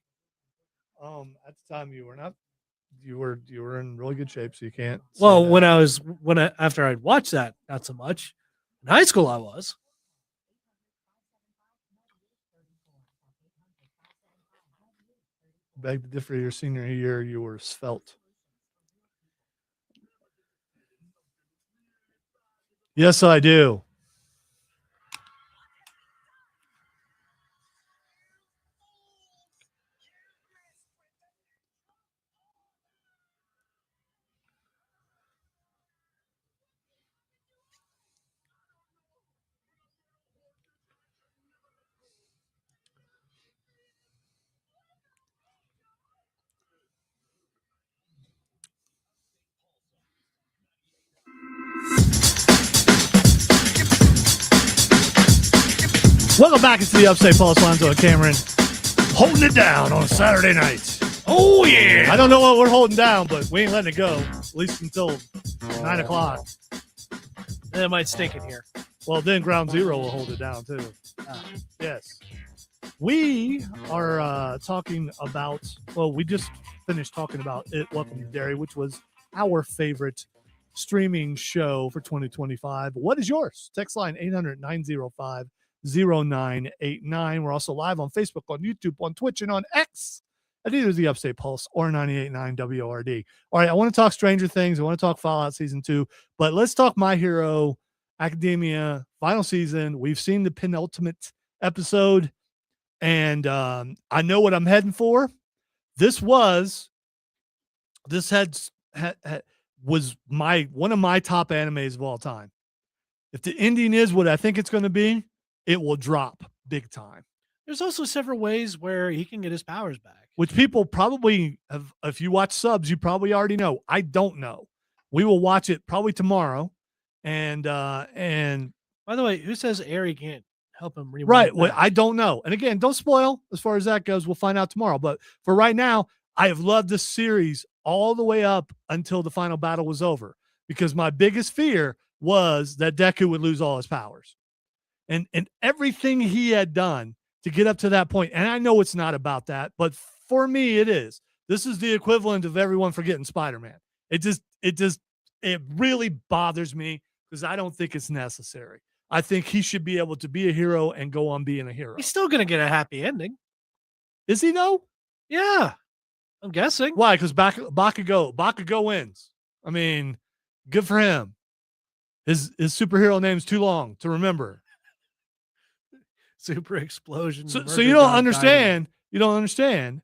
Speaker 1: At the time you were not. You were in really good shape, so you can't.
Speaker 2: Well, after I'd watched that, not so much. In high school, I was.
Speaker 1: Beg to differ. Your senior year, you were svelte. Yes, I do. Welcome back into the Upstate Pulse. Lonzo and Cameron holding it down on a Saturday night.
Speaker 2: Oh, yeah.
Speaker 1: I don't know what we're holding down, but we ain't letting it go, at least until 9 o'clock.
Speaker 2: And it might stink in here.
Speaker 1: Well, then Ground Zero will hold it down, too. Yes. We are talking about, we just finished talking about It Welcome to Derry, which was our favorite streaming show for 2025. What is yours? Text line 800-905-0989. We're also live on Facebook, on YouTube, on Twitch, and on X at either the Upstate Pulse or 98.9 WORD. All right, I want to talk Stranger Things. I want to talk Fallout Season 2, but let's talk My Hero Academia final season. We've seen the penultimate episode, and I know what I'm heading for. This was one of my top animes of all time. If the ending is what I think it's going to be, it will drop big time.
Speaker 2: There's also several ways where he can get his powers back,
Speaker 1: which people probably have. If you watch subs, you probably already know. I don't know. We will watch it probably tomorrow. And by
Speaker 2: the way, who says Aerie can't help him rewind?
Speaker 1: Right. Well, I don't know. And again, don't spoil as far as that goes. We'll find out tomorrow. But for right now, I have loved this series all the way up until the final battle was over, because my biggest fear was that Deku would lose all his powers. And everything he had done to get up to that point. And I know it's not about that, but for me, it is. This is the equivalent of everyone forgetting Spider-Man. It really bothers me because I don't think it's necessary. I think he should be able to be a hero and go on being a hero.
Speaker 2: He's still going to get a happy ending.
Speaker 1: Is he though?
Speaker 2: Yeah, I'm guessing.
Speaker 1: Why? Because Bakugo wins. I mean, good for him. His superhero name's too long to remember.
Speaker 2: Super explosion.
Speaker 1: So you don't understand. You don't understand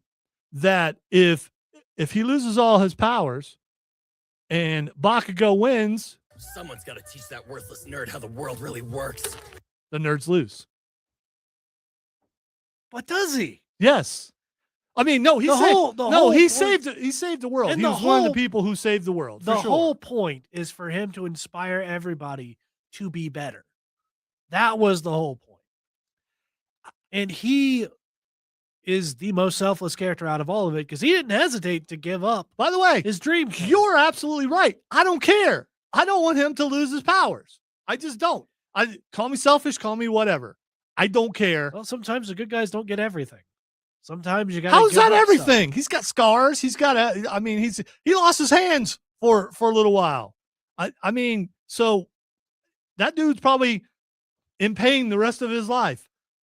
Speaker 1: that if he loses all his powers and Bakugo wins,
Speaker 4: someone's got to teach that worthless nerd how the world really works.
Speaker 1: The nerds lose.
Speaker 2: But does he?
Speaker 1: Yes. I mean, no. He saved the world.
Speaker 2: And
Speaker 1: he was one of the people who saved the world.
Speaker 2: The whole point is for him to inspire everybody to be better. That was the whole point. And he is the most selfless character out of all of it because he didn't hesitate to give up.
Speaker 1: By the way,
Speaker 2: his dream.
Speaker 1: You're absolutely right. I don't care. I don't want him to lose his powers. I just don't. Call me selfish, call me whatever. I don't care.
Speaker 2: Well, sometimes the good guys don't get everything. Sometimes you got.
Speaker 1: How's that everything? Stuff. He's got scars. He's got he lost his hands for a little while. I mean, so that dude's probably in pain the rest of his life.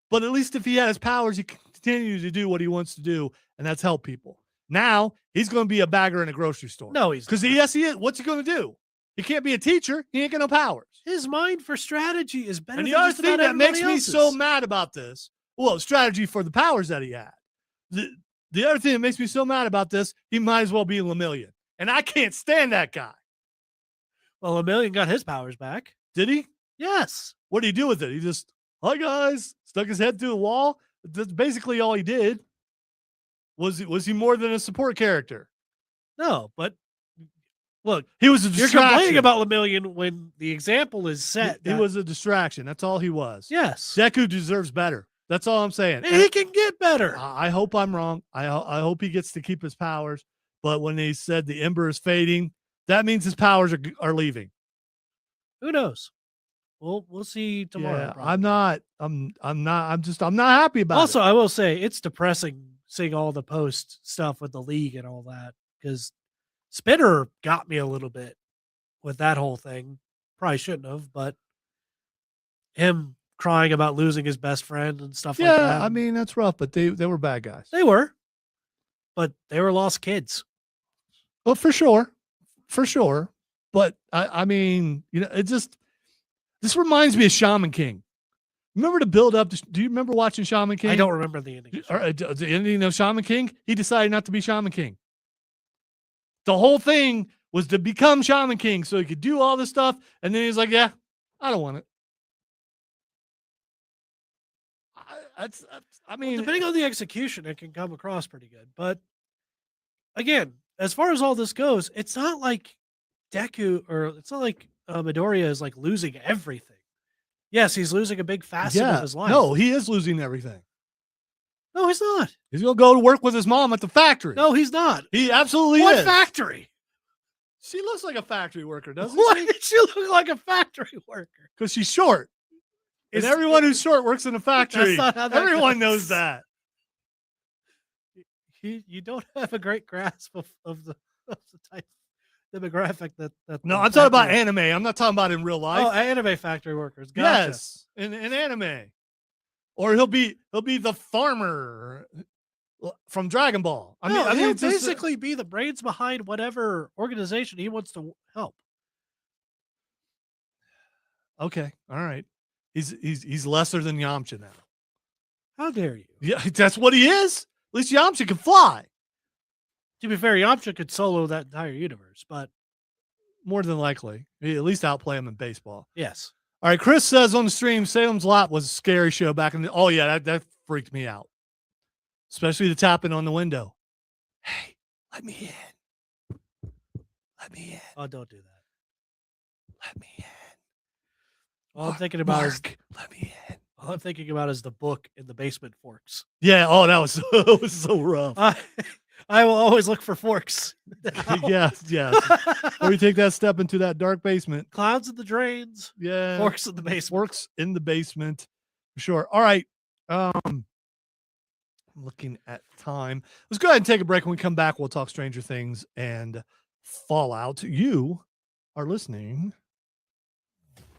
Speaker 1: But at least if he had his powers, he can continue to do what he wants to do, and that's help people. Now he's going to be a bagger in a grocery store.
Speaker 2: No, he's
Speaker 1: because yes, he is. What's he going to do? He can't be a teacher. He ain't got no powers.
Speaker 2: His mind for strategy is better.
Speaker 1: And the
Speaker 2: than
Speaker 1: other thing that makes me so mad about this, strategy for the powers that he had. The other thing that makes me so mad about this, he might as well be Lemillion, and I can't stand that guy.
Speaker 2: Well, Lemillion got his powers back.
Speaker 1: Did he?
Speaker 2: Yes.
Speaker 1: What did he do with it? He just, hi guys, stuck his head through the wall. That's basically all he did. Was he more than a support character?
Speaker 2: No, but Look,
Speaker 1: He was a
Speaker 2: you're
Speaker 1: distraction.
Speaker 2: complaining about Lemillion when the example is set.
Speaker 1: He was a distraction. That's all he was.
Speaker 2: Yes.
Speaker 1: Deku deserves better. That's all I'm saying.
Speaker 2: And he can get better.
Speaker 1: I hope I'm wrong. I hope he gets to keep his powers. But when they said the ember is fading, that means his powers are leaving.
Speaker 2: Who knows? We'll see tomorrow.
Speaker 1: Yeah,
Speaker 2: probably.
Speaker 1: I'm not happy about
Speaker 2: Also,
Speaker 1: it.
Speaker 2: I will say it's depressing seeing all the post stuff with the league and all that, because Spinner got me a little bit with that whole thing. Probably shouldn't have, but him crying about losing his best friend and stuff like that.
Speaker 1: Yeah, I mean, that's rough, but they were bad guys.
Speaker 2: They were, but they were lost kids.
Speaker 1: Well, for sure. But I mean, this reminds me of Shaman King. Remember the build up? Do you remember watching Shaman King?
Speaker 2: I don't remember the ending.
Speaker 1: The ending of Shaman King? He decided not to be Shaman King. The whole thing was to become Shaman King so he could do all this stuff. And then he's like, yeah, I don't want it. I mean,
Speaker 2: depending on the execution, it can come across pretty good. But again, as far as all this goes, it's not like Deku or it's not like Midoriya is like losing everything. Yes, he's losing a big facet of his life.
Speaker 1: No, he is losing everything.
Speaker 2: No, he's not.
Speaker 1: He's going to go to work with his mom at the factory.
Speaker 2: No, he's not.
Speaker 1: He absolutely
Speaker 2: What
Speaker 1: is.
Speaker 2: factory?
Speaker 1: She looks like a factory worker, doesn't
Speaker 2: Why
Speaker 1: she?
Speaker 2: did she look like a factory worker?
Speaker 1: Because she's short. And
Speaker 2: It's-
Speaker 1: everyone who's short works in a factory.
Speaker 2: not how that
Speaker 1: Everyone
Speaker 2: goes.
Speaker 1: knows that.
Speaker 2: You don't have a great grasp of the type demographic that
Speaker 1: No,
Speaker 2: the
Speaker 1: I'm talking about
Speaker 2: factory-
Speaker 1: anime. I'm not talking about in real life.
Speaker 2: Oh, anime factory workers. Gotcha.
Speaker 1: Yes, in anime. Or he'll be the farmer from Dragon Ball. I mean,
Speaker 2: he'll
Speaker 1: it's just-
Speaker 2: basically be the brains behind whatever organization he wants to help.
Speaker 1: okay, all right. He's lesser than Yamcha now.
Speaker 2: How dare you?
Speaker 1: Yeah, that's what he is. At least Yamcha can fly.
Speaker 2: To be fair, Yamcha could solo that entire universe, but
Speaker 1: More than likely, he at least outplay him in baseball.
Speaker 2: yes.
Speaker 1: All right, Chris says on the stream, Salem's Lot was a scary show back in the. Oh yeah, that freaked me out, especially the tapping on the window. Hey, let me in. Let me in.
Speaker 2: Oh, don't do that.
Speaker 1: Let me in.
Speaker 2: All I'm thinking about is
Speaker 1: let me in.
Speaker 2: all I'm thinking about is the book in the basement forks.
Speaker 1: Yeah. Oh, that was it was so rough.
Speaker 2: I will always look for forks.
Speaker 1: yes. Or you take that step into that dark basement.
Speaker 2: Clouds in the drains.
Speaker 1: Yeah.
Speaker 2: Forks in the basement.
Speaker 1: Forks in the basement. For sure. All right. I'm looking at time. Let's go ahead and take a break. When we come back, we'll talk Stranger Things and Fallout. You are listening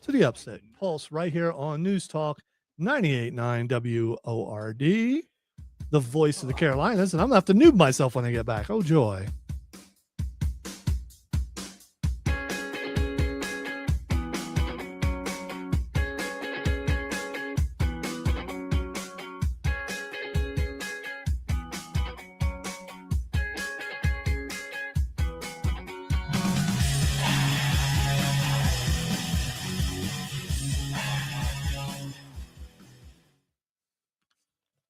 Speaker 1: to the Upstate Pulse right here on News Talk 98.9 WORD, the voice of the Carolinas. And I'm going to have to noob myself when I get back. Oh, joy.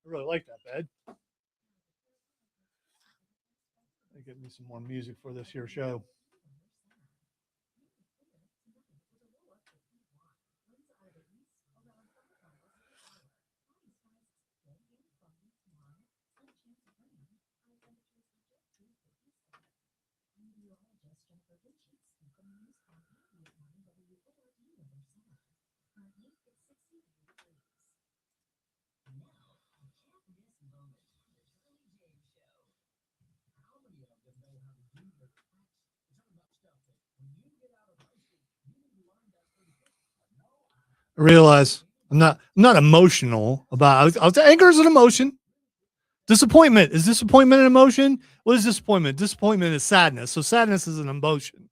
Speaker 1: I really like that bed. Get me some more music for this here show. I realize I'm not emotional about. I was anger is an emotion. Disappointment is disappointment an emotion. What is disappointment? Disappointment is sadness. So sadness is an emotion.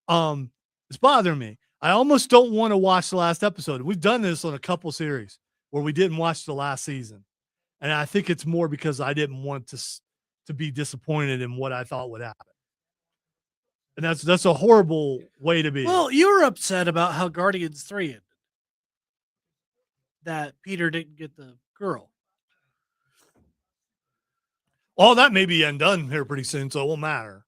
Speaker 1: It's bothering me. I almost don't want to watch the last episode. We've done this on a couple series where we didn't watch the last season, and I think it's more because I didn't want to be disappointed in what I thought would happen. And that's a horrible way to be.
Speaker 2: Well, you were upset about how Guardians 3 ended. That Peter didn't get the girl.
Speaker 1: All that may be undone here pretty soon, so it won't matter.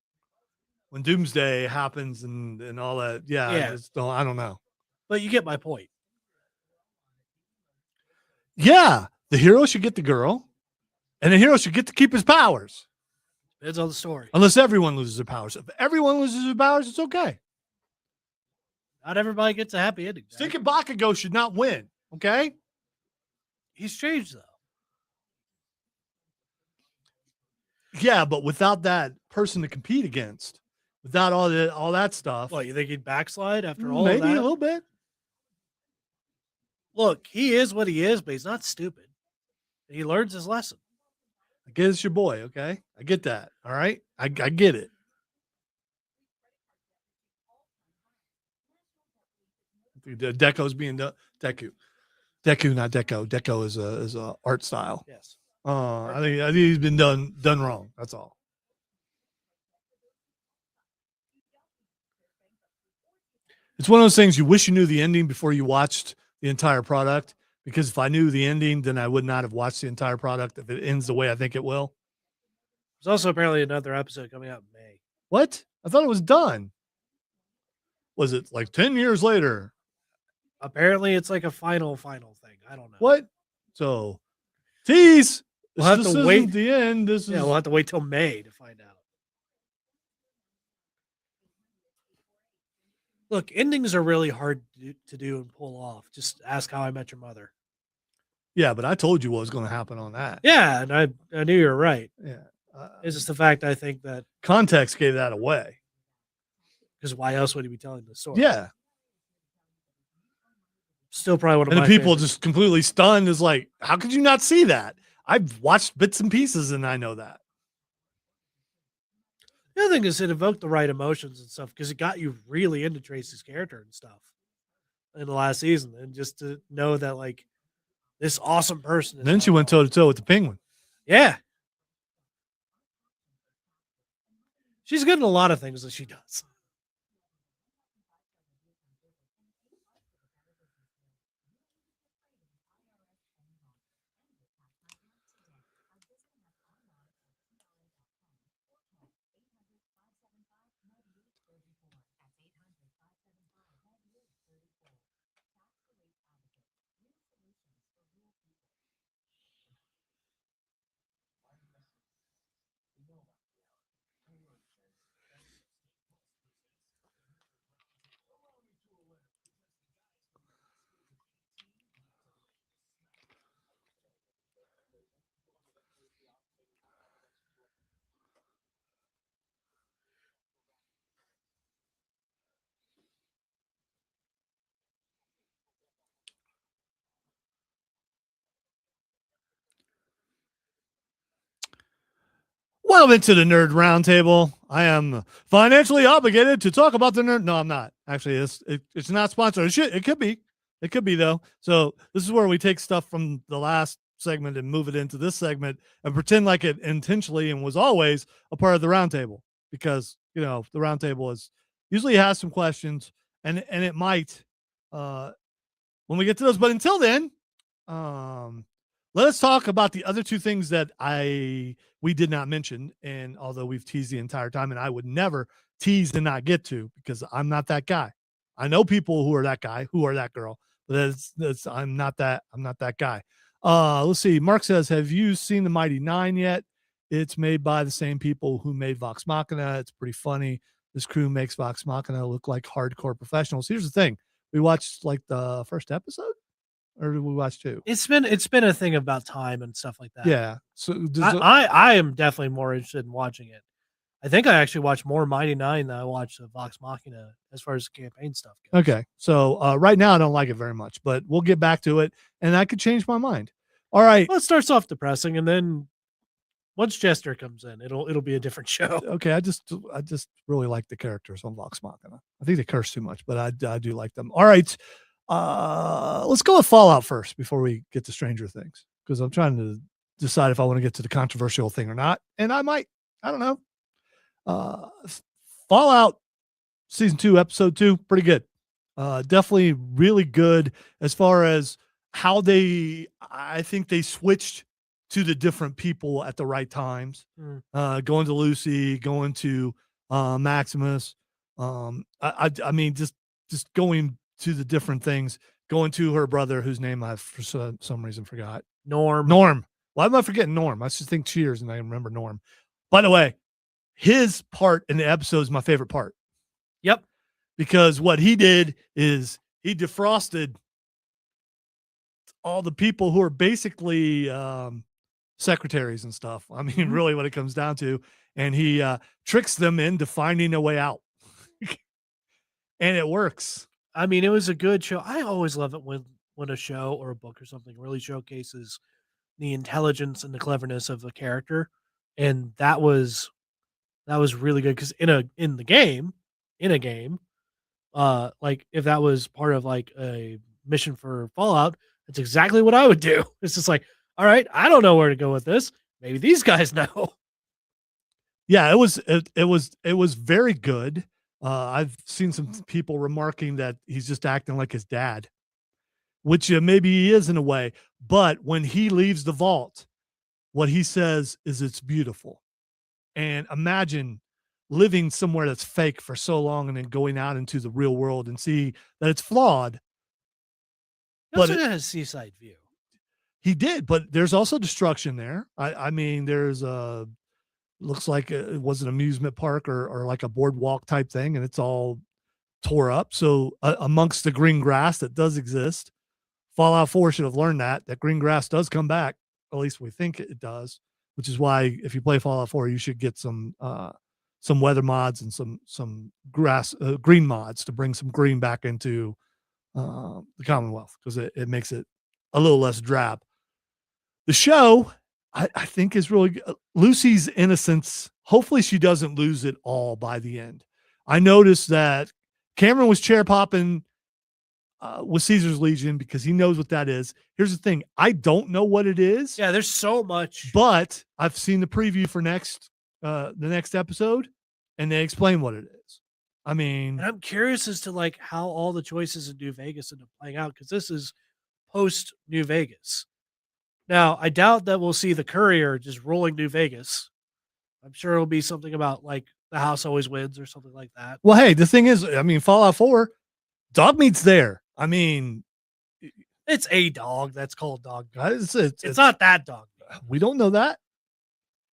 Speaker 1: when Doomsday happens and all that. Yeah,
Speaker 2: Yeah.
Speaker 1: I don't know.
Speaker 2: But you get my point.
Speaker 1: Yeah, the hero should get the girl, and the hero should get to keep his powers.
Speaker 2: Depends on the story.
Speaker 1: Unless everyone loses their powers. If everyone loses their powers, it's okay.
Speaker 2: Not everybody gets a happy ending. Jack.
Speaker 1: Stinking Bakugo should not win. Okay.
Speaker 2: He's changed though.
Speaker 1: Yeah, but without that person to compete against, without all that stuff,
Speaker 2: What, you think he'd backslide after all
Speaker 1: maybe
Speaker 2: of that?
Speaker 1: a little bit.
Speaker 2: Look, he is what he is, but he's not stupid. He learns his lesson.
Speaker 1: I get it's your boy. Okay, I get that. All right, I get it. The Deco's being Deku, not Deco. Deco is a art style.
Speaker 2: Yes.
Speaker 1: I think he's been done wrong. That's all. It's one of those things you wish you knew the ending before you watched the entire product. Because if I knew the ending, then I would not have watched the entire product if it ends the way I think it will.
Speaker 2: There's also apparently another episode coming out in May.
Speaker 1: What? I thought it was done. Was it like 10 years later?
Speaker 2: Apparently, it's like a final thing. I don't know.
Speaker 1: What? So, tease.
Speaker 2: We'll have
Speaker 1: this
Speaker 2: to
Speaker 1: isn't
Speaker 2: wait.
Speaker 1: The end. This is.
Speaker 2: Yeah, we'll have to wait till May to find out. Look, endings are really hard to do and pull off. Just ask How I Met Your Mother.
Speaker 1: Yeah, but I told you what was going to happen on that.
Speaker 2: Yeah, and I knew you were right.
Speaker 1: Yeah.
Speaker 2: It's just the fact I think that
Speaker 1: Context gave that away.
Speaker 2: because why else would he be telling the story?
Speaker 1: Yeah.
Speaker 2: Still probably one of
Speaker 1: And
Speaker 2: my
Speaker 1: the people
Speaker 2: favorites.
Speaker 1: just completely stunned is like, how could you not see that? I've watched bits and pieces and I know that.
Speaker 2: The other thing is it evoked the right emotions and stuff because it got you really into Tracy's character and stuff in the last season. And just to know that, like, this awesome person.
Speaker 1: And then she went toe to toe with the penguin.
Speaker 2: Yeah. She's good in a lot of things that she does.
Speaker 1: Welcome to the Nerd Roundtable. I am financially obligated to talk about the nerd. No, I'm not. Actually, it's not sponsored. It could be. It could be, though. So this is where we take stuff from the last segment and move it into this segment and pretend like it intentionally and was always a part of the roundtable because, the roundtable is usually has some questions and it might when we get to those. But until then, let us talk about the other two things that we did not mention. And although we've teased the entire time, and I would never tease and not get to because I'm not that guy. I know people who are that guy, who are that girl, but I'm not that guy. Let's see. Mark says, have you seen the Mighty Nine yet? It's made by the same people who made Vox Machina. It's pretty funny. This crew makes Vox Machina look like hardcore professionals. Here's the thing. We watched like the first episode. Or did we watch two?
Speaker 2: It's been a thing about time and stuff like that.
Speaker 1: Yeah. So
Speaker 2: I am definitely more interested in watching it. I think I actually watched more Mighty Nine than I watched Vox Machina as far as the campaign stuff goes.
Speaker 1: Okay. So right now I don't like it very much, but we'll get back to it and I could change my mind. All right.
Speaker 2: Well, it starts off depressing and then once Jester comes in, it'll be a different show.
Speaker 1: Okay. I just really like the characters on Vox Machina. I think they curse too much, but I do like them. All right. Let's go with Fallout first before we get to Stranger Things, because I'm trying to decide if I want to get to the controversial thing or not. And I don't know. Fallout season 2, episode 2, pretty good. Definitely really good as far as how I think they switched to the different people at the right times. Going to Lucy, going to Maximus. I mean, just going to the different things, going to her brother, whose name I for some reason forgot.
Speaker 2: Norm.
Speaker 1: Why am I forgetting Norm? I just think Cheers and I remember Norm. By the way, his part in the episode is my favorite part.
Speaker 2: Yep.
Speaker 1: Because what he did is he defrosted all the people who are basically secretaries and stuff. I mean, really what it comes down to. And he tricks them into finding a way out. And it works.
Speaker 2: I mean, it was a good show. I always love it when a show or a book or something really showcases the intelligence and the cleverness of a character. And that was really good because in a game, like if that was part of like a mission for Fallout, that's exactly what I would do. It's just like, all right, I don't know where to go with this. Maybe these guys know.
Speaker 1: Yeah, it was very good. I've seen some people remarking that he's just acting like his dad, which maybe he is in a way. But when he leaves the vault, what he says is it's beautiful. And imagine living somewhere that's fake for so long and then going out into the real world and see that it's flawed.
Speaker 2: He also had a seaside view.
Speaker 1: He did, but there's also destruction there. I mean, there's looks like it was an amusement park or like a boardwalk type thing, and it's all tore up. So amongst the green grass that does exist, Fallout 4 should have learned that green grass does come back. At least we think it does, which is why if you play Fallout 4, you should get some weather mods and some grass green mods to bring some green back into the Commonwealth, because it makes it a little less drab. The show, I think, is really good. Lucy's innocence. Hopefully she doesn't lose it all by the end. I noticed that Cameron was chair popping with Caesar's Legion because he knows what that is. Here's the thing. I don't know what it is.
Speaker 2: Yeah, there's so much.
Speaker 1: But I've seen the preview for the next episode, and they explain what it is. I mean,
Speaker 2: and I'm curious as to like how all the choices in New Vegas end up playing out, because this is post New Vegas. Now, I doubt that we'll see the courier just ruling New Vegas. I'm sure it'll be something about like the house always wins or something like that.
Speaker 1: Well, hey, the thing is, I mean, Fallout 4, dog meat's there. I mean,
Speaker 2: it's a dog that's called dog meat.
Speaker 1: It's
Speaker 2: not that dog meat.
Speaker 1: We don't know that,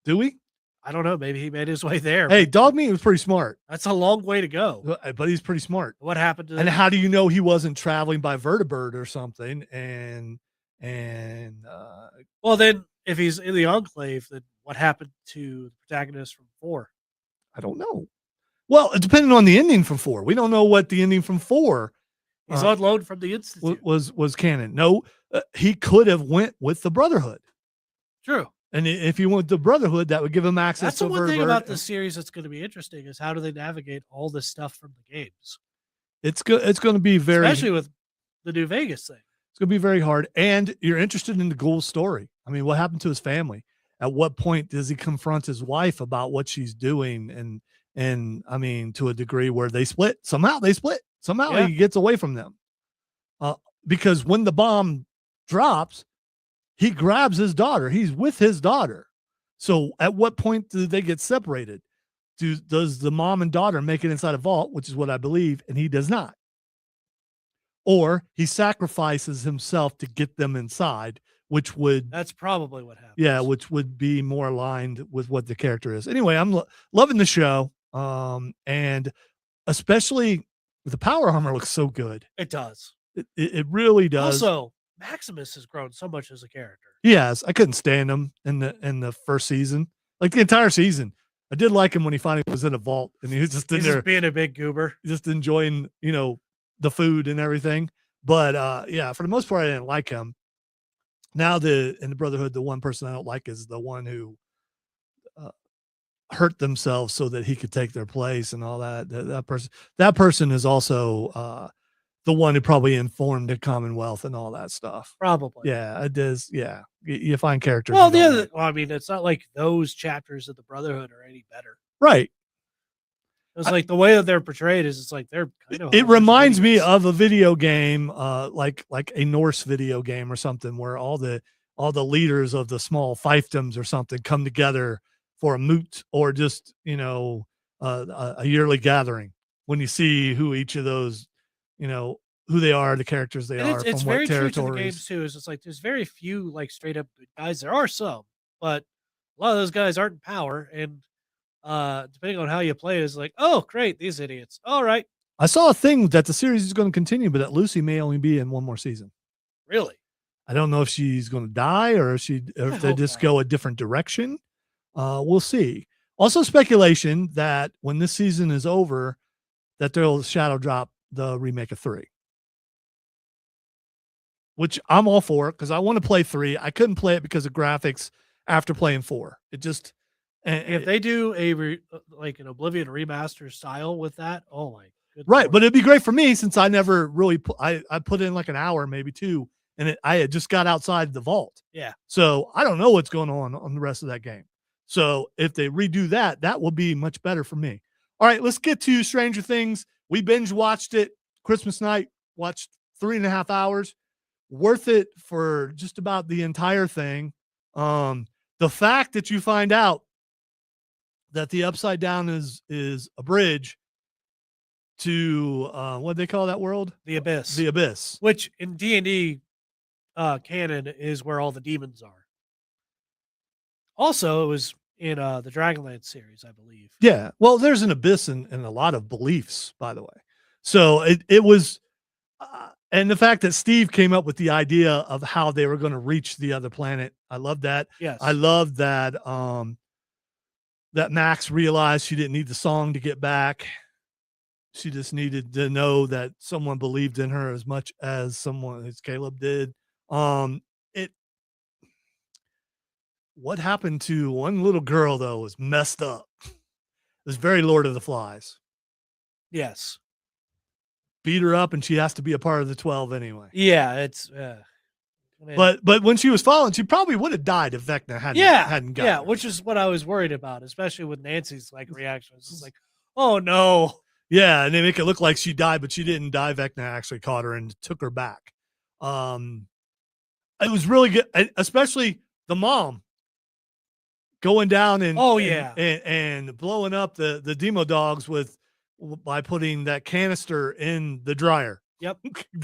Speaker 1: do we?
Speaker 2: I don't know. Maybe he made his way there.
Speaker 1: Hey, dog meat was pretty smart.
Speaker 2: That's a long way to go.
Speaker 1: But he's pretty smart.
Speaker 2: What happened to
Speaker 1: And how do you know he wasn't traveling by vertibird or something?
Speaker 2: Well, then if he's in the Enclave, then what happened to the protagonist from 4?
Speaker 1: I don't know. Well, depending on the ending from 4, we don't know what the ending from 4.
Speaker 2: He's on loan from the Institute.
Speaker 1: Was canon. No, he could have went with the Brotherhood.
Speaker 2: True.
Speaker 1: And if he went with the Brotherhood, that would give him access.
Speaker 2: That's the one thing about this series that's going to be interesting is how do they navigate all this stuff from the games?
Speaker 1: It's good. It's going to be very,
Speaker 2: especially with the New Vegas thing.
Speaker 1: It's going to be very hard. And you're interested in the Ghoul's story. I mean, what happened to his family? At what point does he confront his wife about what she's doing? And I mean, to a degree where they split. Somehow they split. Somehow he gets away from them. Because when the bomb drops, he grabs his daughter. He's with his daughter. So at what point do they get separated? Does the mom and daughter make it inside a vault, which is what I believe, and he does not? Or he sacrifices himself to get them inside, which would...
Speaker 2: That's probably what happens.
Speaker 1: Yeah, which would be more aligned with what the character is. Anyway, I'm loving the show. And especially the power armor looks so good.
Speaker 2: It does.
Speaker 1: It really does.
Speaker 2: Also, Maximus has grown so much as a character.
Speaker 1: Yes, I couldn't stand him in the first season, like the entire season. I did like him when he finally was in a vault and he was just in there,
Speaker 2: just being a big goober,
Speaker 1: just enjoying, the food and everything. But yeah, for the most part, I didn't like him. Now in the Brotherhood, the one person I don't like is the one who hurt themselves so that he could take their place and all that. That person is also the one who probably informed the Commonwealth and all that stuff.
Speaker 2: Probably.
Speaker 1: Yeah, it is. Yeah. You find characters.
Speaker 2: Well, I mean, it's not like those chapters of the Brotherhood are any better.
Speaker 1: Right.
Speaker 2: It's like the way that they're portrayed is it's like they're kind of.
Speaker 1: It reminds me of a video game, like a Norse video game or something, where all the leaders of the small fiefdoms or something come together for a moot or just, a yearly gathering when you see who each of those, who they are, the characters they
Speaker 2: And
Speaker 1: are
Speaker 2: it's
Speaker 1: from what
Speaker 2: very true to the games
Speaker 1: territories.
Speaker 2: too. Is it's like there's very few like straight up good guys. There are some, but a lot of those guys aren't in power. And depending on how you play, is like, oh great, these idiots. All right,
Speaker 1: I saw a thing that the series is going to continue, but that Lucy may only be in one more season.
Speaker 2: really?
Speaker 1: I don't know if she's going to die or if they
Speaker 2: hope
Speaker 1: just
Speaker 2: not.
Speaker 1: go a different direction. We'll see. Also, speculation that when this season is over, that they'll shadow drop the remake of 3, which I'm all for because I want to play 3. I couldn't play it because of graphics after playing 4. It just
Speaker 2: If they do like an Oblivion remaster style with that, oh my good
Speaker 1: right,
Speaker 2: lord.
Speaker 1: but it'd be great for me since I never really I put in like an hour, maybe 2, and I had just got outside the vault.
Speaker 2: Yeah.
Speaker 1: So I don't know what's going on the rest of that game. So if they redo that, that will be much better for me. All right, let's get to Stranger Things. We binge watched it Christmas night, watched 3.5 hours. Worth it for just about the entire thing. The fact that you find out that the Upside Down is a bridge to what do they call that world?
Speaker 2: The Abyss.
Speaker 1: The Abyss.
Speaker 2: Which in D&D canon is where all the demons are. Also, it was in the Dragonlance series, I believe.
Speaker 1: Yeah. Well, there's an abyss in a lot of beliefs, by the way. So it was, and the fact that Steve came up with the idea of how they were going to reach the other planet. I love that.
Speaker 2: Yes.
Speaker 1: I love that that Max realized she didn't need the song to get back. She just needed to know that someone believed in her as much as Caleb did. What happened to one little girl though was messed up. It was very Lord of the Flies.
Speaker 2: Yes.
Speaker 1: Beat her up and she has to be a part of the 12 anyway.
Speaker 2: Yeah, it's
Speaker 1: but when she was falling, she probably would have died if Vecna hadn't got her.
Speaker 2: which is what I was worried about, especially with Nancy's like reaction. It's like, oh no.
Speaker 1: Yeah, and they make it look like she died, but she didn't die. Vecna actually caught her and took her back. It was really good, especially the mom going down and and blowing up the demo dogs by putting that canister in the dryer.
Speaker 2: Yep.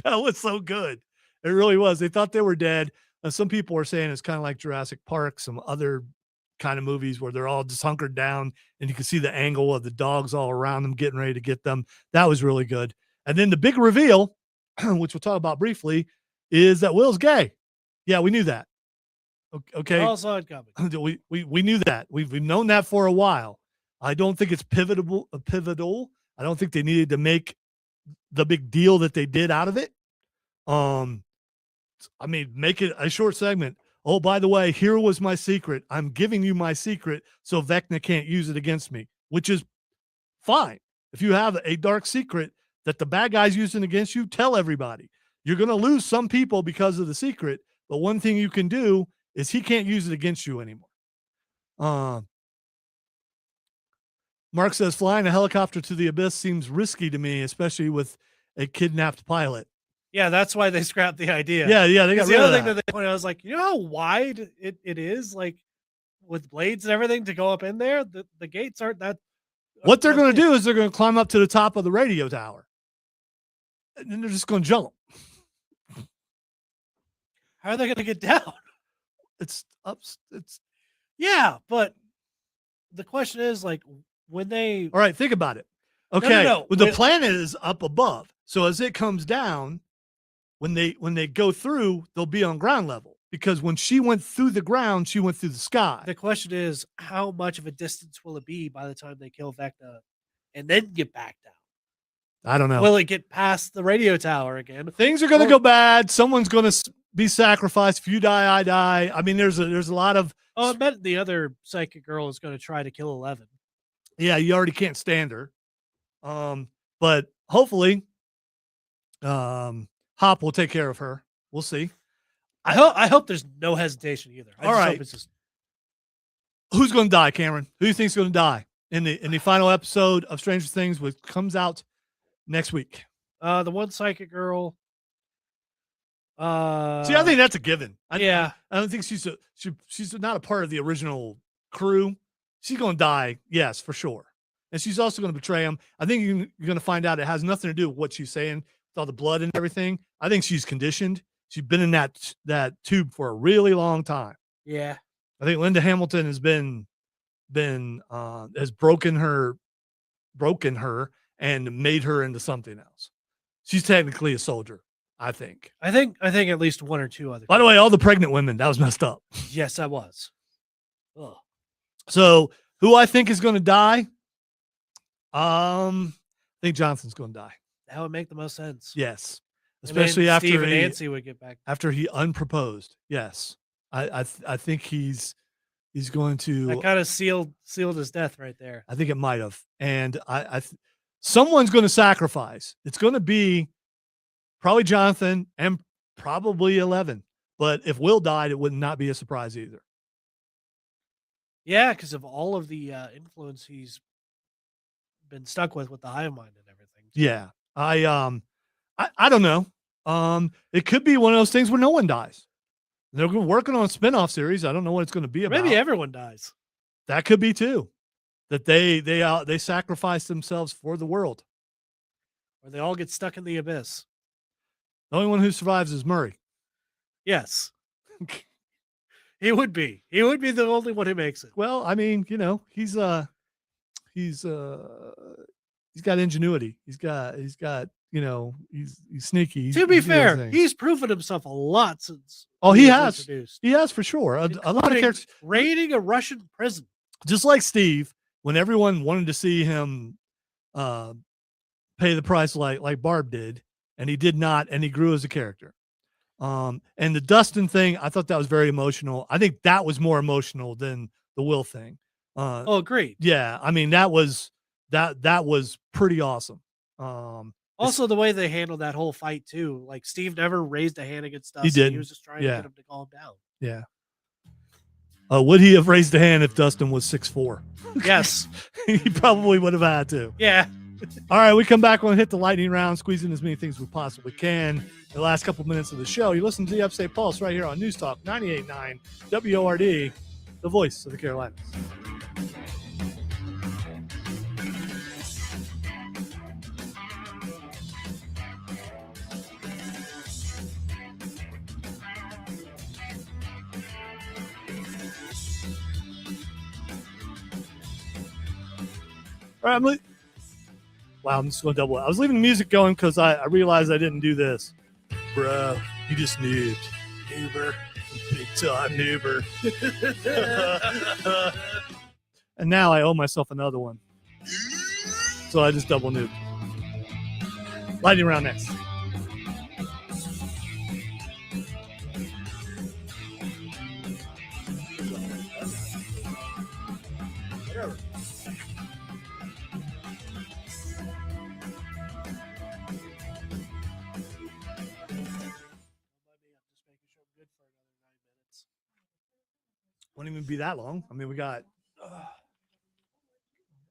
Speaker 1: That was so good. It really was. They thought they were dead. Some people are saying it's kind of like Jurassic Park, some other kind of movies where they're all just hunkered down and you can see the angle of the dogs all around them getting ready to get them. That was really good. And then the big reveal, which we'll talk about briefly, is that Will's gay. Yeah, we knew that. Okay.
Speaker 2: All saw it coming.
Speaker 1: We knew that. We've known that for a while. I don't think it's pivotal. I don't think they needed to make the big deal that they did out of it. Make it a short segment. Oh, by the way, here was my secret. I'm giving you my secret so Vecna can't use it against me, which is fine. If you have a dark secret that the bad guy's using against you, tell everybody. You're going to lose some people because of the secret, but one thing you can do is he can't use it against you anymore. Mark says, flying a helicopter to the abyss seems risky to me, especially with a kidnapped pilot.
Speaker 2: Yeah, that's why they scrapped the idea.
Speaker 1: Yeah, they got rid
Speaker 2: the
Speaker 1: of
Speaker 2: other
Speaker 1: that.
Speaker 2: thing that they pointed out, I was like, you know how wide it is, like with blades and everything to go up in there? The gates aren't that.
Speaker 1: What they're going to do is they're going to climb up to the top of the radio tower. And then they're just going to jump.
Speaker 2: How are they going to get down?
Speaker 1: It's up.
Speaker 2: Yeah, but the question is like when they.
Speaker 1: All right, think about it. Okay,
Speaker 2: No.
Speaker 1: Well, the planet is up above, so as it comes down, when they go through, they'll be on ground level because when she went through the ground, she went through the sky.
Speaker 2: The question is, how much of a distance will it be by the time they kill Vecna, and then get back down?
Speaker 1: I don't know.
Speaker 2: Will it get past the radio tower again?
Speaker 1: Things are going to go bad. Someone's going to be sacrificed. If you die, I die. I mean, there's a lot of.
Speaker 2: Oh, I bet the other psychic girl is going to try to kill 11.
Speaker 1: Yeah, you already can't stand her. But hopefully, Hop will take care of her. We'll see.
Speaker 2: I hope there's no hesitation either.
Speaker 1: All right. Who's going to die, Cameron? Who do you think's going to die in the final episode of Stranger Things, which comes out next week?
Speaker 2: The one psychic girl.
Speaker 1: See, I think that's a given.
Speaker 2: I
Speaker 1: don't think she's not a part of the original crew. She's going to die. Yes, for sure. and she's also going to betray him. I think you're going to find out it has nothing to do with what she's saying, with all the blood and everything. I think she's conditioned. She's been in that tube for a really long time.
Speaker 2: Yeah.
Speaker 1: I think Linda Hamilton has has broken her and made her into something else. She's technically a soldier, I think.
Speaker 2: I think at least one or two other.
Speaker 1: By the way, all the pregnant women, that was messed up.
Speaker 2: Yes, I was. Ugh.
Speaker 1: So who I think is going to die? I think Johnson's going to die.
Speaker 2: That would make the most sense.
Speaker 1: Yes.
Speaker 2: And then
Speaker 1: Especially after
Speaker 2: Steve and Nancy would get back.
Speaker 1: After he unproposed. Yes. I think he's going to.
Speaker 2: That kind of sealed his death right there.
Speaker 1: I think it might have. And someone's going to sacrifice. It's going to be probably Jonathan and probably 11. But if Will died, it would not be a surprise either.
Speaker 2: Yeah, because of all of the influence he's been stuck with the hive mind and everything.
Speaker 1: Yeah. I don't know. It could be one of those things where no one dies. They're working on a spinoff series. I don't know what it's going to be about.
Speaker 2: Maybe everyone dies.
Speaker 1: That could be too. That they sacrifice themselves for the world.
Speaker 2: Or they all get stuck in the abyss.
Speaker 1: The only one who survives is Murray.
Speaker 2: Yes. He would be. He would be the only one who makes it.
Speaker 1: Well, I mean, he's got ingenuity. He's sneaky.
Speaker 2: To be fair, he's proven himself a lot since.
Speaker 1: Oh, he has.
Speaker 2: Introduced.
Speaker 1: He has for sure. A lot of characters
Speaker 2: raiding a Russian prison.
Speaker 1: Just like Steve, when everyone wanted to see him pay the price like Barb did, and he did not, and he grew as a character. And the Dustin thing, I thought that was very emotional. I think that was more emotional than the Will thing.
Speaker 2: Agreed.
Speaker 1: Yeah, I mean that was pretty awesome.
Speaker 2: Also, the way they handled that whole fight too, like Steve never raised a hand against Dustin.
Speaker 1: He did.
Speaker 2: He was just trying to get him to calm down.
Speaker 1: Yeah. Would he have raised a hand if Dustin was 6'4"?
Speaker 2: Yes.
Speaker 1: He probably would have had to.
Speaker 2: Yeah.
Speaker 1: All right, we come back. We'll hit the lightning round, squeeze in as many things as we possibly can. The last couple minutes of the show, you listen to the Upstate Pulse right here on News Talk 98.9 WORD, the voice of the Carolinas. All right, wow, I'm just going to double it. I was leaving the music going because I realized I didn't do this. Bro, you just noobed. Noober. Big time noober. And now I owe myself another one. So I just double noobed. Lightning round next. Won't even be that long. I mean, we got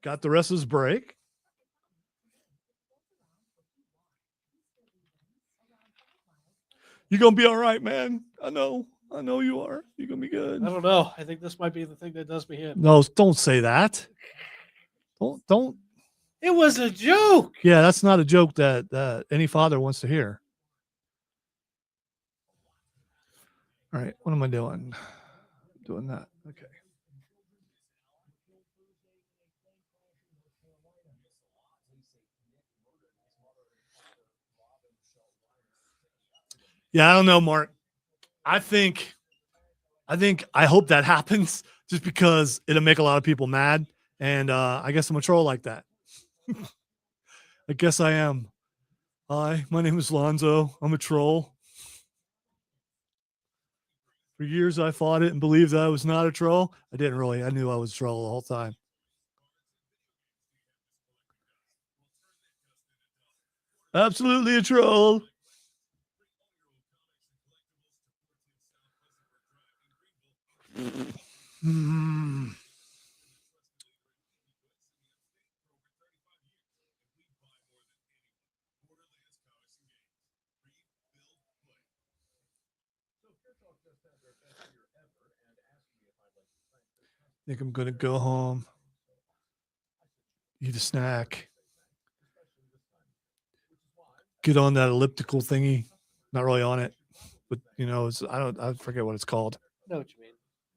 Speaker 1: the rest of this break. You're gonna be all right, man. I know you are. You're gonna be good.
Speaker 2: I don't know. I think this might be the thing that does me in.
Speaker 1: No, don't say that. Don't.
Speaker 2: It was a joke.
Speaker 1: Yeah, that's not a joke that any father wants to hear. All right, what am I doing? Doing that. Okay. Yeah, I don't know, Mark. I hope that happens just because it'll make a lot of people mad. And I guess I'm a troll like that. I guess I am. Hi, my name is Lonzo. I'm a troll. For years, I fought it and believed that I was not a troll. I didn't really. I knew I was a troll the whole time. Absolutely a troll. I think I'm going to go home, eat a snack, get on that elliptical thingy. Not really on it, but I forget what it's called.
Speaker 2: I know what you mean.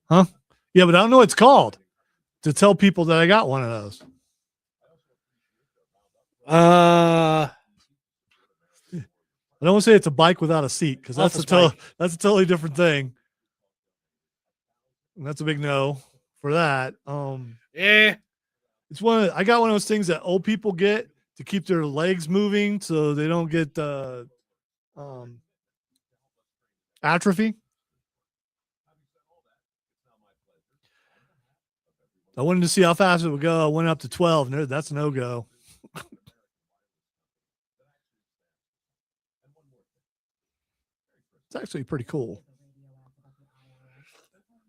Speaker 1: Huh? Yeah, but I don't know what it's called to tell people that I got one of those.
Speaker 2: Uh,
Speaker 1: I don't want to say it's a bike without a seat because that's
Speaker 2: Office bike.
Speaker 1: that's a totally different thing. And that's a big no for that.
Speaker 2: yeah.
Speaker 1: It's I got one of those things that old people get to keep their legs moving so they don't get atrophy. I wanted to see how fast it would go. I went up to 12. And that's a no-go. It's actually pretty cool.